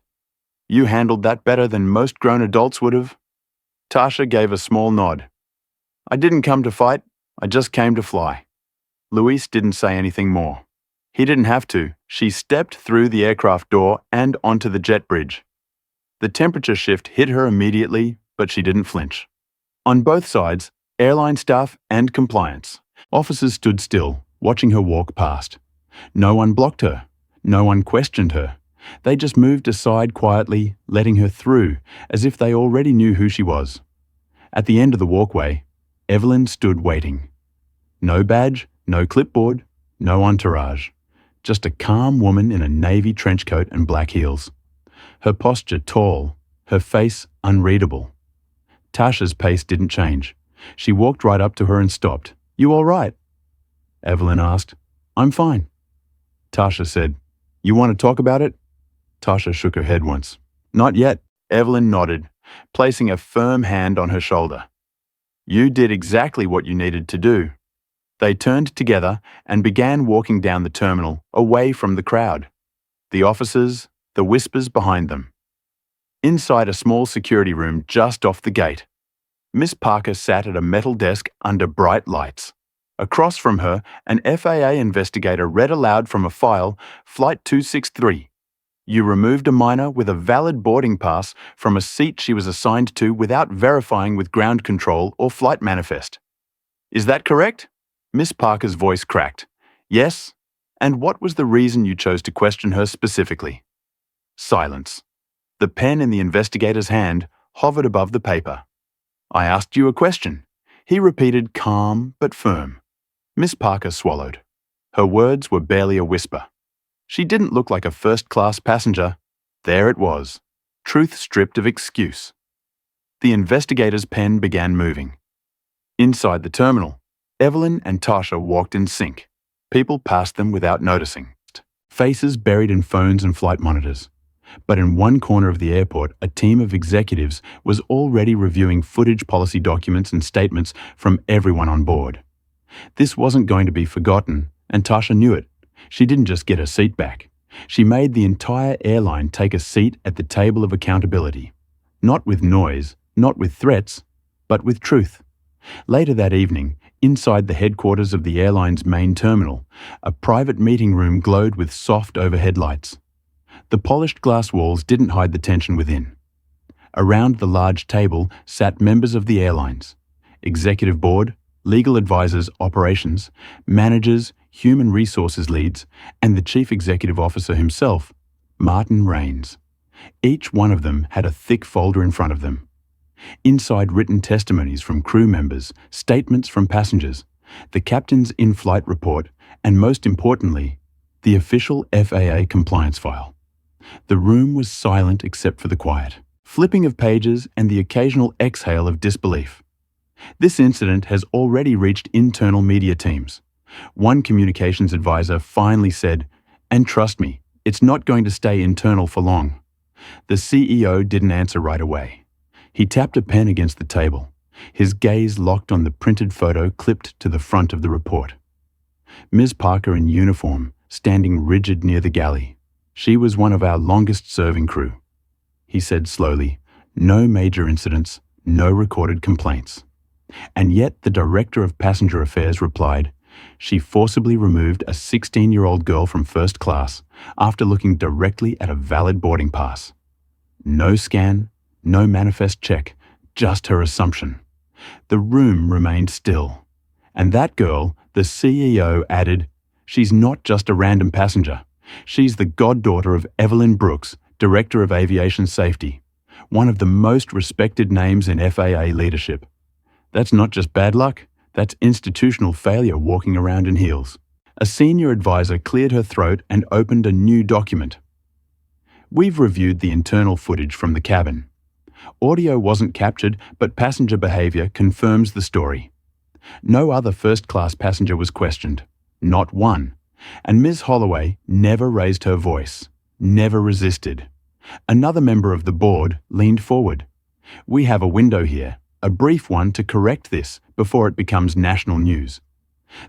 "You handled that better than most grown adults would have." Tasha gave a small nod. "I didn't come to fight, I just came to fly." Louise didn't say anything more. He didn't have to. She stepped through the aircraft door and onto the jet bridge. The temperature shift hit her immediately, but she didn't flinch. On both sides, airline staff and compliance, officers stood still, watching her walk past. No one blocked her. No one questioned her. They just moved aside quietly, letting her through, as if they already knew who she was. At the end of the walkway, Evelyn stood waiting. No badge, no clipboard, no entourage. Just a calm woman in a navy trench coat and black heels. Her posture tall, her face unreadable. Tasha's pace didn't change. She walked right up to her and stopped. "You all right?" Evelyn asked. "I'm fine." Tasha said, "You want to talk about it?" Tasha shook her head once. "Not yet." Evelyn nodded, placing a firm hand on her shoulder. "You did exactly what you needed to do." They turned together and began walking down the terminal, away from the crowd. The officers, the whispers behind them. Inside a small security room just off the gate, Miss Parker sat at a metal desk under bright lights. Across from her, an FAA investigator read aloud from a file, Flight 263. "You removed a minor with a valid boarding pass from a seat she was assigned to without verifying with ground control or flight manifest. Is that correct?" Miss Parker's voice cracked. "Yes. And what was the reason you chose to question her specifically?" Silence. The pen in the investigator's hand hovered above the paper. "I asked you a question," he repeated, calm but firm. Miss Parker swallowed. Her words were barely a whisper. She didn't look like a first-class passenger. There it was, truth stripped of excuse. The investigator's pen began moving. Inside the terminal, Evelyn and Tasha walked in sync. People passed them without noticing. Faces buried in phones and flight monitors. But in one corner of the airport, a team of executives was already reviewing footage, policy documents, and statements from everyone on board. This wasn't going to be forgotten, and Tasha knew it. She didn't just get her seat back. She made the entire airline take a seat at the table of accountability. Not with noise, not with threats, but with truth. Later that evening, inside the headquarters of the airline's main terminal, a private meeting room glowed with soft overhead lights. The polished glass walls didn't hide the tension within. Around the large table sat members of the airlines, executive board, legal advisors, operations, managers, human resources leads, and the chief executive officer himself, Martin Raines. Each one of them had a thick folder in front of them. Inside written testimonies from crew members, statements from passengers, the captain's in-flight report, and most importantly, the official FAA compliance file. The room was silent except for the quiet, flipping of pages and the occasional exhale of disbelief. This incident has already reached internal media teams. One communications advisor finally said, "And trust me, it's not going to stay internal for long." The CEO didn't answer right away. He tapped a pen against the table, his gaze locked on the printed photo clipped to the front of the report. Ms. Parker in uniform, standing rigid near the galley. "She was one of our longest-serving crew." He said slowly, "No major incidents, no recorded complaints." And yet the Director of Passenger Affairs replied, "She forcibly removed a 16-year-old girl from first class after looking directly at a valid boarding pass. No scan, no manifest check, just her assumption." The room remained still. And that girl, the CEO added, "She's not just a random passenger. She's the goddaughter of Evelyn Brooks, Director of Aviation Safety, one of the most respected names in FAA leadership. That's not just bad luck, that's institutional failure walking around in heels. A senior advisor cleared her throat and opened a new document. We've reviewed the internal footage from the cabin. Audio wasn't captured, but passenger behavior confirms the story. No other first-class passenger was questioned. Not one. And Ms. Holloway never raised her voice, never resisted. Another member of the board leaned forward. We have a window here, a brief one to correct this before it becomes national news.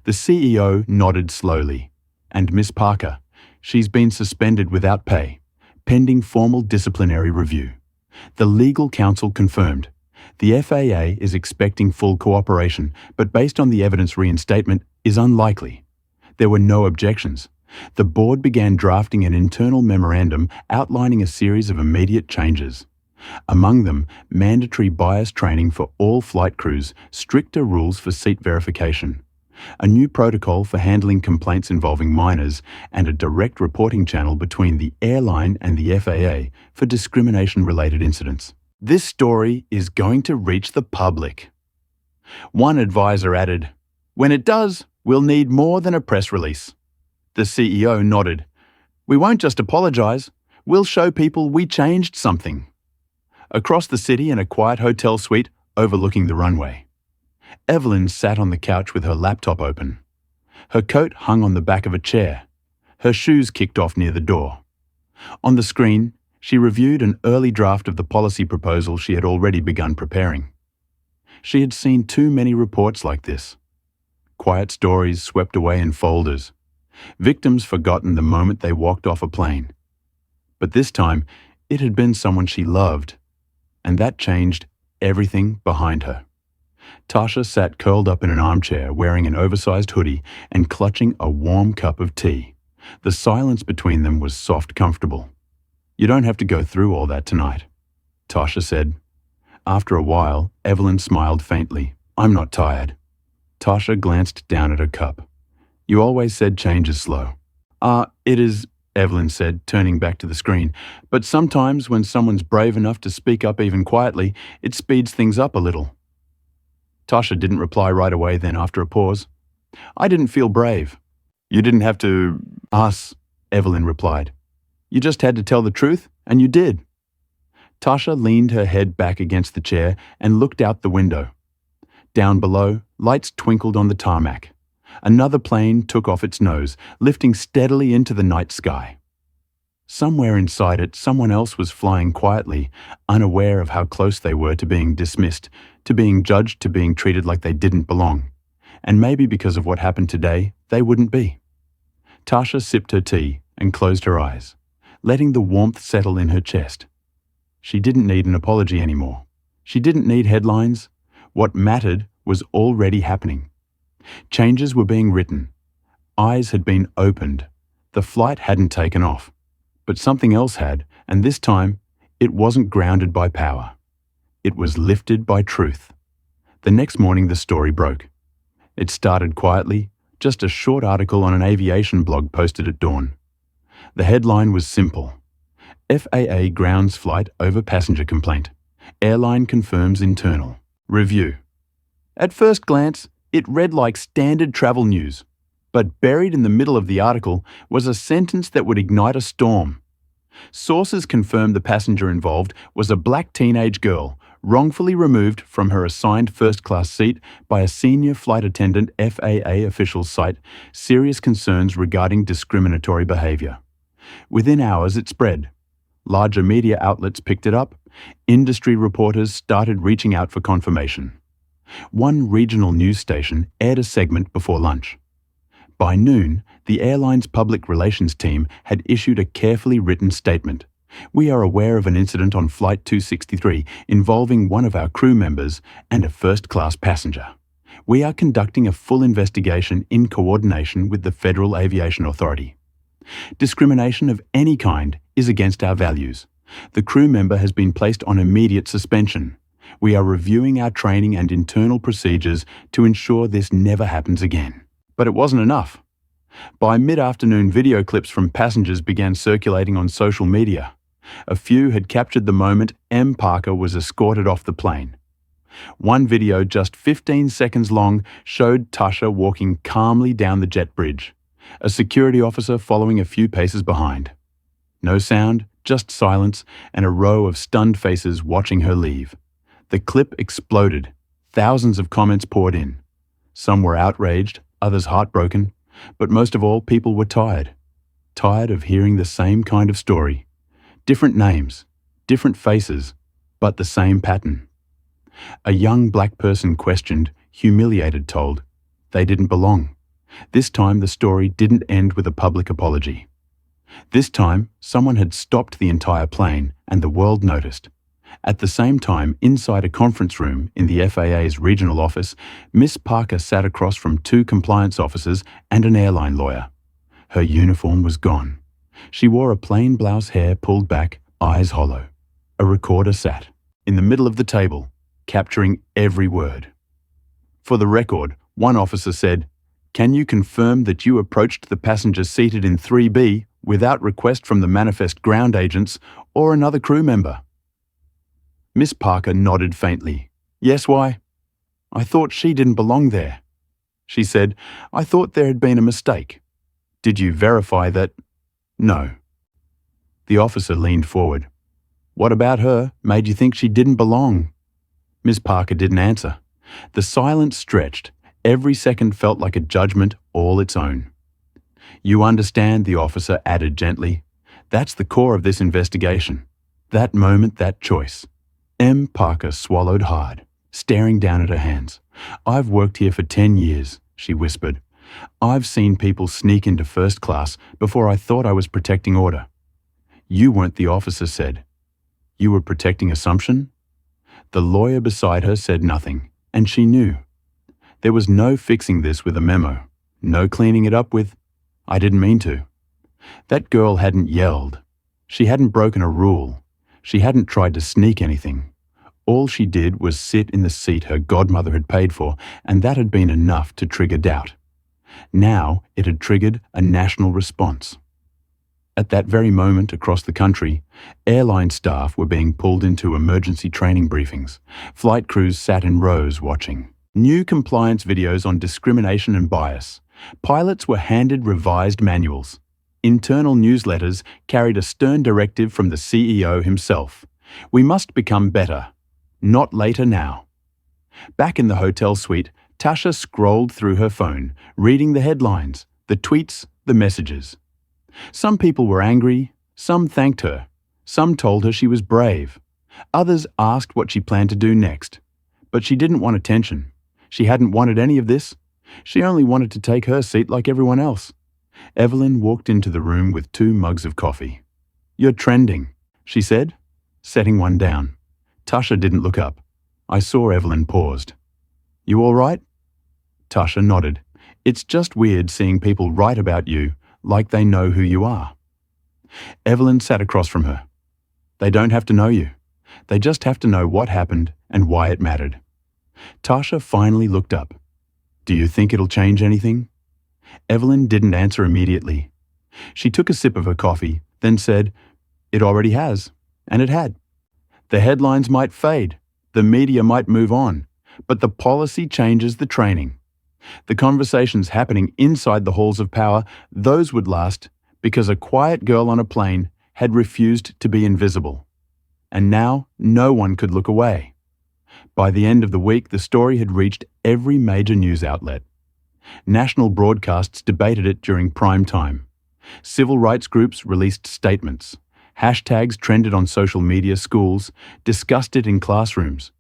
The CEO nodded slowly. And Miss Parker, she's been suspended without pay, pending formal disciplinary review. The legal counsel confirmed. The FAA is expecting full cooperation, but based on the evidence reinstatement is unlikely. There were no objections. The board began drafting an internal memorandum outlining a series of immediate changes. Among them, mandatory bias training for all flight crews, stricter rules for seat verification, a new protocol for handling complaints involving minors, and a direct reporting channel between the airline and the FAA for discrimination-related incidents. This story is going to reach the public. One advisor added, "When it does, we'll need more than a press release." The CEO nodded. "We won't just apologize, we'll show people we changed something." Across the city in a quiet hotel suite overlooking the runway, Evelyn sat on the couch with her laptop open. Her coat hung on the back of a chair. Her shoes kicked off near the door. On the screen, she reviewed an early draft of the policy proposal she had already begun preparing. She had seen too many reports like this. Quiet stories swept away in folders. Victims forgotten the moment they walked off a plane. But this time, it had been someone she loved, and that changed everything behind her. Tasha sat curled up in an armchair, wearing an oversized hoodie and clutching a warm cup of tea. The silence between them was soft, comfortable. "You don't have to go through all that tonight," Tasha said. After a while, Evelyn smiled faintly. "I'm not tired." Tasha glanced down at her cup. "You always said change is slow." It is," Evelyn said, turning back to the screen. "But sometimes when someone's brave enough to speak up even quietly, it speeds things up a little." Tasha didn't reply right away then after a pause. "I didn't feel brave." "You didn't have to us," Evelyn replied. "You just had to tell the truth, and you did." Tasha leaned her head back against the chair and looked out the window. Down below, lights twinkled on the tarmac. Another plane took off its nose, lifting steadily into the night sky. Somewhere inside it, someone else was flying quietly, unaware of how close they were to being dismissed, to being judged, to being treated like they didn't belong. And maybe because of what happened today, they wouldn't be. Tasha sipped her tea and closed her eyes, letting the warmth settle in her chest. She didn't need an apology anymore. She didn't need headlines. What mattered was already happening. Changes were being written. Eyes had been opened. The flight hadn't taken off. But something else had, and this time, it wasn't grounded by power. It was lifted by truth. The next morning, the story broke. It started quietly, just a short article on an aviation blog posted at dawn. The headline was simple. FAA grounds flight over passenger complaint. Airline confirms internal. Review. At first glance, it read like standard travel news. But buried in the middle of the article was a sentence that would ignite a storm. Sources confirmed the passenger involved was a black teenage girl, wrongfully removed from her assigned first-class seat by a senior flight attendant. FAA officials cite serious concerns regarding discriminatory behavior. Within hours, it spread. Larger media outlets picked it up. Industry reporters started reaching out for confirmation. One regional news station aired a segment before lunch. By noon, the airline's public relations team had issued a carefully written statement. "We are aware of an incident on Flight 263 involving one of our crew members and a first-class passenger. We are conducting a full investigation in coordination with the Federal Aviation Authority. Discrimination of any kind is against our values. The crew member has been placed on immediate suspension. We are reviewing our training and internal procedures to ensure this never happens again." But it wasn't enough. By mid-afternoon, video clips from passengers began circulating on social media. A few had captured the moment M. Parker was escorted off the plane. One video, just 15 seconds long, showed Tasha walking calmly down the jet bridge, a security officer following a few paces behind. No sound, just silence, and a row of stunned faces watching her leave. The clip exploded. Thousands of comments poured in. Some were outraged, others heartbroken, but most of all, people were tired. Tired of hearing the same kind of story. Different names, different faces, but the same pattern. A young black person questioned, humiliated, told they didn't belong. This time the story didn't end with a public apology. This time, someone had stopped the entire plane and the world noticed. At the same time, inside a conference room in the FAA's regional office, Miss Parker sat across from 2 compliance officers and an airline lawyer. Her uniform was gone. She wore a plain blouse, hair pulled back, eyes hollow. A recorder sat in the middle of the table, capturing every word. For the record, one officer said, "Can you confirm that you approached the passenger seated in 3B without request from the manifest ground agents or another crew member?" Miss Parker nodded faintly. "Yes, why?" "I thought she didn't belong there." She said, "I thought there had been a mistake." "Did you verify that?" "No." The officer leaned forward. "What about her made you think she didn't belong?" Miss Parker didn't answer. The silence stretched. Every second felt like a judgment all its own. "You understand," the officer added gently. "That's the core of this investigation. That moment, that choice." M. Parker swallowed hard, staring down at her hands. "I've worked here for 10 years, she whispered. "I've seen people sneak into first class before I thought I was protecting order." "You weren't," the officer said. "You were protecting assumption?" The lawyer beside her said nothing, and she knew. There was no fixing this with a memo, no cleaning it up with, "I didn't mean to." That girl hadn't yelled. She hadn't broken a rule. She hadn't tried to sneak anything. All she did was sit in the seat her godmother had paid for, and that had been enough to trigger doubt. Now it had triggered a national response. At that very moment across the country, airline staff were being pulled into emergency training briefings. Flight crews sat in rows watching. New compliance videos on discrimination and bias. Pilots were handed revised manuals. Internal newsletters carried a stern directive from the CEO himself. "We must become better. Not later now." Back in the hotel suite, Tasha scrolled through her phone, reading the headlines, the tweets, the messages. Some people were angry, some thanked her, some told her she was brave. Others asked what she planned to do next. But she didn't want attention. She hadn't wanted any of this. She only wanted to take her seat like everyone else. Evelyn walked into the room with 2 mugs of coffee. "You're trending," she said, setting one down. Tasha didn't look up. I saw Evelyn paused. "You all right?" Tasha nodded. "It's just weird seeing people write about you like they know who you are." Evelyn sat across from her. "They don't have to know you. They just have to know what happened and why it mattered." Tasha finally looked up. "Do you think it'll change anything?" Evelyn didn't answer immediately. She took a sip of her coffee, then said, "It already has." And it had. The headlines might fade, the media might move on, but the policy changes the training. The conversations happening inside the halls of power, those would last because a quiet girl on a plane had refused to be invisible. And now no one could look away. By the end of the week, the story had reached every major news outlet. National broadcasts debated it during prime time. Civil rights groups released statements. Hashtags trended on social media. Schools discussed it in classrooms.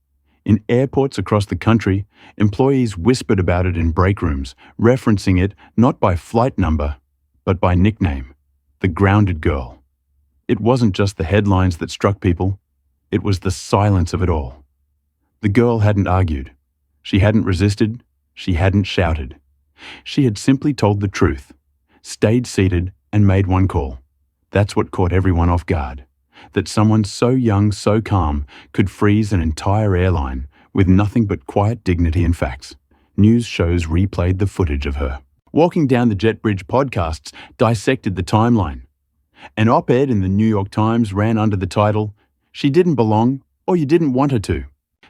In airports across the country, employees whispered about it in break rooms, referencing it not by flight number, but by nickname, the grounded girl. It wasn't just the headlines that struck people, it was the silence of it all. The girl hadn't argued. She hadn't resisted. She hadn't shouted. She had simply told the truth, stayed seated, and made one call. That's what caught everyone off guard. That someone so young, so calm, could freeze an entire airline with nothing but quiet dignity and facts. News shows replayed the footage of her. Walking Down the Jet Bridge podcasts dissected the timeline. An op-ed in the New York Times ran under the title, "She Didn't Belong, or You Didn't Want Her to."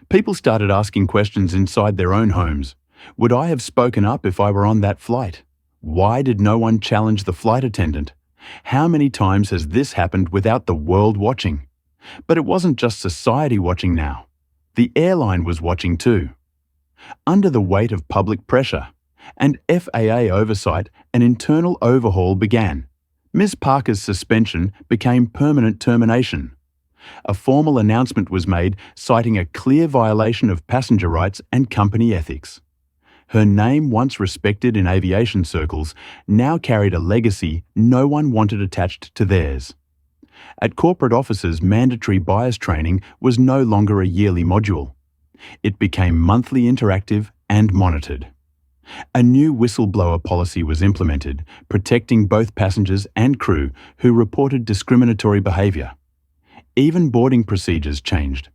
People started asking questions inside their own homes. Would I have spoken up if I were on that flight? Why did no one challenge the flight attendant? How many times has this happened without the world watching? But it wasn't just society watching now. The airline was watching too. Under the weight of public pressure and FAA oversight, an internal overhaul began. Ms. Parker's suspension became permanent termination. A formal announcement was made citing a clear violation of passenger rights and company ethics. Her name, once respected in aviation circles, now carried a legacy no one wanted attached to theirs. At corporate offices, mandatory bias training was no longer a yearly module. It became monthly, interactive, and monitored. A new whistleblower policy was implemented, protecting both passengers and crew who reported discriminatory behaviour. Even boarding procedures changed.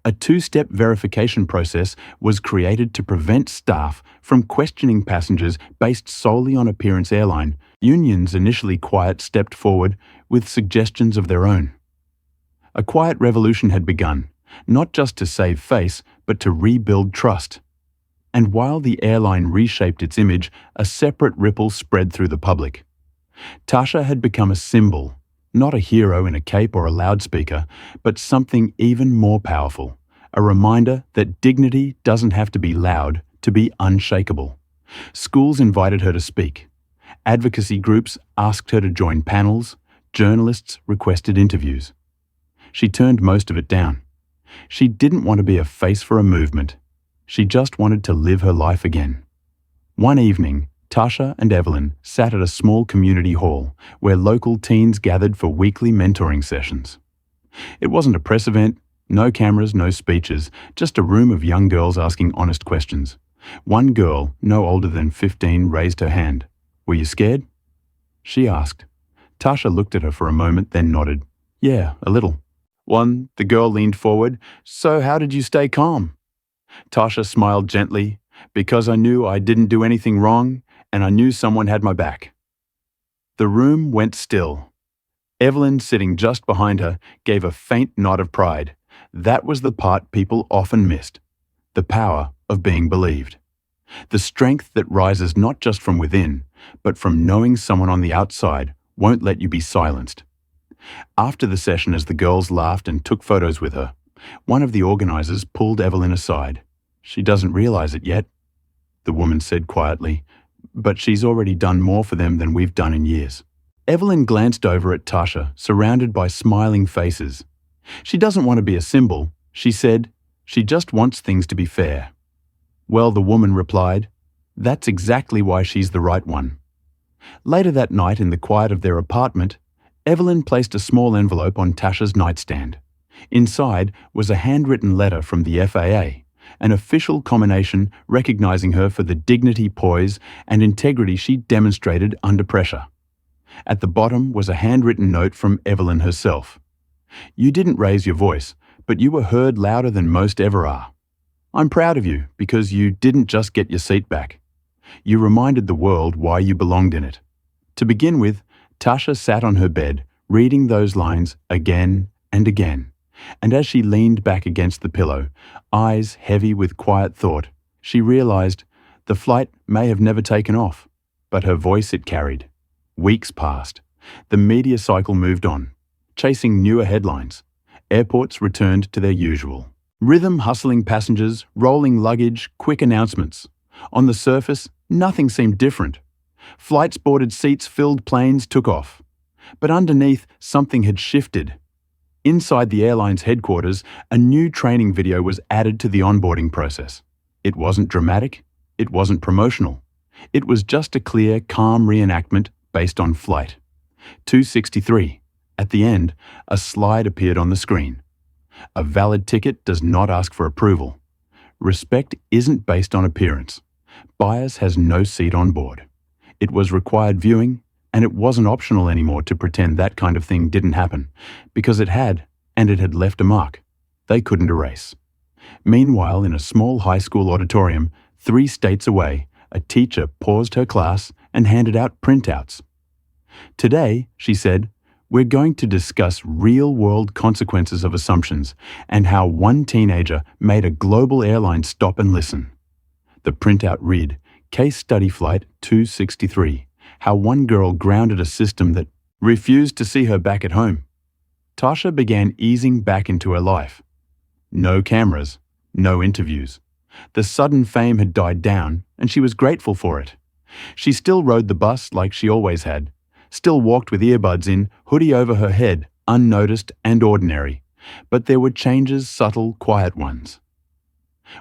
A two-step verification process was created to prevent staff from questioning passengers based solely on appearance. Airline unions, initially quiet, stepped forward with suggestions of their own. A quiet revolution had begun, not just to save face, but to rebuild trust. And while the airline reshaped its image, a separate ripple spread through the public. Tasha had become a symbol, not a hero in a cape or a loudspeaker, but something even more powerful, a reminder that dignity doesn't have to be loud to be unshakable. Schools invited her to speak. Advocacy groups asked her to join panels. Journalists requested interviews. She turned most of it down. She didn't want to be a face for a movement. She just wanted to live her life again. One evening, Tasha and Evelyn sat at a small community hall where local teens gathered for weekly mentoring sessions. It wasn't a press event, no cameras, no speeches, just a room of young girls asking honest questions. One girl, no older than 15, raised her hand. "Were you scared?" she asked. Tasha looked at her for a moment, then nodded. "Yeah, a little." The girl leaned forward. "So how did you stay calm?" Tasha smiled gently. "Because I knew I didn't do anything wrong, and I knew someone had my back." The room went still. Evelyn, sitting just behind her, gave a faint nod of pride. That was the part people often missed. The power of being believed. The strength that rises not just from within, but from knowing someone on the outside won't let you be silenced. After the session, as the girls laughed and took photos with her, one of the organizers pulled Evelyn aside. "She doesn't realize it yet," the woman said quietly, "but she's already done more for them than we've done in years." Evelyn glanced over at Tasha, surrounded by smiling faces. "She doesn't want to be a symbol," she said. "She just wants things to be fair." "Well," the woman replied, "that's exactly why she's the right one." Later that night, in the quiet of their apartment, Evelyn placed a small envelope on Tasha's nightstand. Inside was a handwritten letter from the FAA, an official commendation recognizing her for the dignity, poise, and integrity she demonstrated under pressure. At the bottom was a handwritten note from Evelyn herself. "You didn't raise your voice, but you were heard louder than most ever are. I'm proud of you because you didn't just get your seat back. You reminded the world why you belonged in it." To begin with, Tasha sat on her bed, reading those lines again and again. And as she leaned back against the pillow, eyes heavy with quiet thought, she realized the flight may have never taken off, but her voice it carried. Weeks passed. The media cycle moved on, chasing newer headlines. Airports returned to their usual rhythm, hustling passengers, rolling luggage, quick announcements. On the surface, nothing seemed different. Flights boarded, seats filled, planes took off. But underneath, something had shifted. Inside the airline's headquarters, a new training video was added to the onboarding process. It wasn't dramatic. It wasn't promotional. It was just a clear, calm reenactment based on flight. 263. At the end, a slide appeared on the screen. A valid ticket does not ask for approval. Respect isn't based on appearance. Bias has no seat on board. It was required viewing, and it wasn't optional anymore to pretend that kind of thing didn't happen, because it had, and it had left a mark they couldn't erase. Meanwhile, in a small high school auditorium, 3 states away, a teacher paused her class and handed out printouts. Today, she said, we're going to discuss real-world consequences of assumptions and how one teenager made a global airline stop and listen. The printout read, Case Study Flight 263, how one girl grounded a system that refused to see her back at home. Tasha began easing back into her life. No cameras, no interviews. The sudden fame had died down, and she was grateful for it. She still rode the bus like she always had, still walked with earbuds in, hoodie over her head, unnoticed and ordinary. But there were changes, subtle, quiet ones.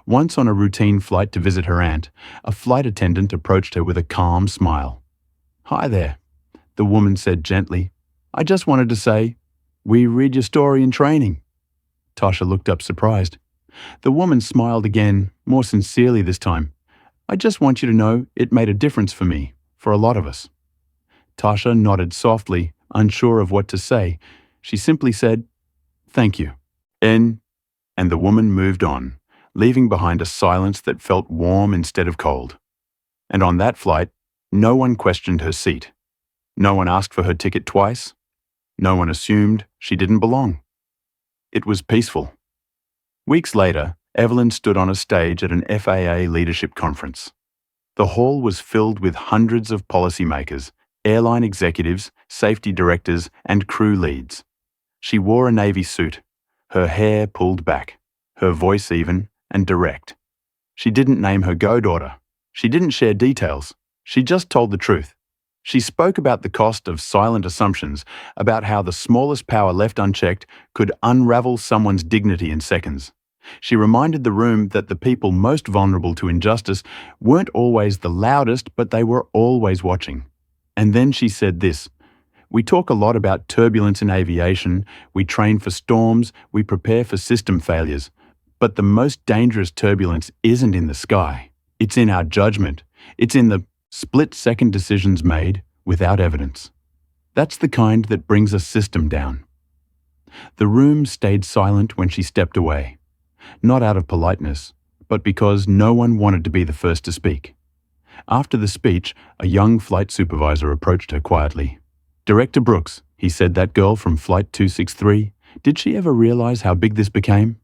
Once on a routine flight to visit her aunt, a flight attendant approached her with a calm smile. "Hi there," the woman said gently. "I just wanted to say, we read your story in training." Tasha looked up surprised. The woman smiled again, more sincerely this time. "I just want you to know it made a difference for me, for a lot of us." Tasha nodded softly, unsure of what to say. She simply said, "Thank you." And the woman moved on, leaving behind a silence that felt warm instead of cold. And on that flight, no one questioned her seat. No one asked for her ticket twice. No one assumed she didn't belong. It was peaceful. Weeks later, Evelyn stood on a stage at an FAA leadership conference. The hall was filled with hundreds of policymakers, airline executives, safety directors, and crew leads. She wore a navy suit, her hair pulled back, her voice even and direct. She didn't name her goddaughter. She didn't share details. She just told the truth. She spoke about the cost of silent assumptions, about how the smallest power left unchecked could unravel someone's dignity in seconds. She reminded the room that the people most vulnerable to injustice weren't always the loudest, but they were always watching. And then she said this, "We talk a lot about turbulence in aviation, we train for storms, we prepare for system failures. But the most dangerous turbulence isn't in the sky. It's in our judgment. It's in the split-second decisions made without evidence. That's the kind that brings a system down." The room stayed silent when she stepped away, not out of politeness, but because no one wanted to be the first to speak. After the speech, a young flight supervisor approached her quietly. "Director Brooks," he said, "that girl from Flight 263, did she ever realize how big this became?"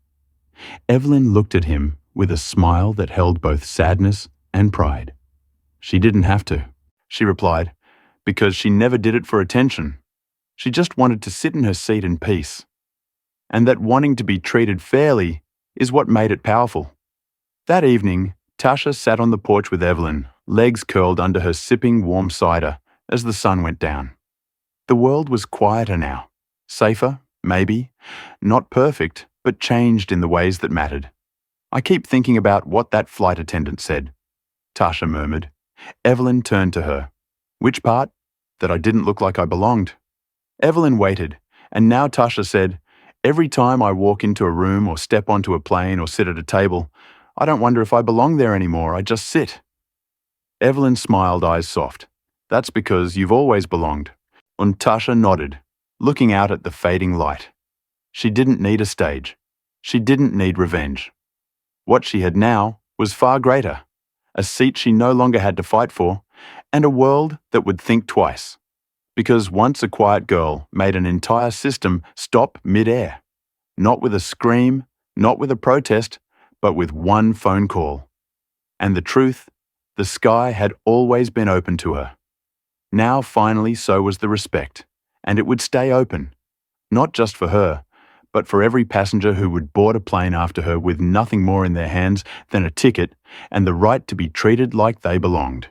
Evelyn looked at him with a smile that held both sadness and pride. "She didn't have to," she replied, "because she never did it for attention. She just wanted to sit in her seat in peace. And that wanting to be treated fairly is what made it powerful." That evening, Tasha sat on the porch with Evelyn, legs curled under her sipping warm cider as the sun went down. The world was quieter now, safer, maybe, not perfect, but changed in the ways that mattered. "I keep thinking about what that flight attendant said," Tasha murmured. Evelyn turned to her. "Which part? That I didn't look like I belonged?" Evelyn waited, and now Tasha said, "Every time I walk into a room or step onto a plane or sit at a table, I don't wonder if I belong there anymore, I just sit." Evelyn smiled, eyes soft. "That's because you've always belonged." And Tasha nodded, looking out at the fading light. She didn't need a stage. She didn't need revenge. What she had now was far greater, a seat she no longer had to fight for, and a world that would think twice. Because once a quiet girl made an entire system stop mid-air. Not with a scream, not with a protest, but with one phone call. And the truth, the sky had always been open to her. Now finally so was the respect, and it would stay open, not just for her, but for every passenger who would board a plane after her with nothing more in their hands than a ticket and the right to be treated like they belonged.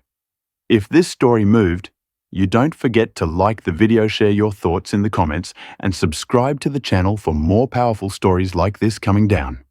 If this story moved, you don't forget to like the video, share your thoughts in the comments, and subscribe to the channel for more powerful stories like this coming down.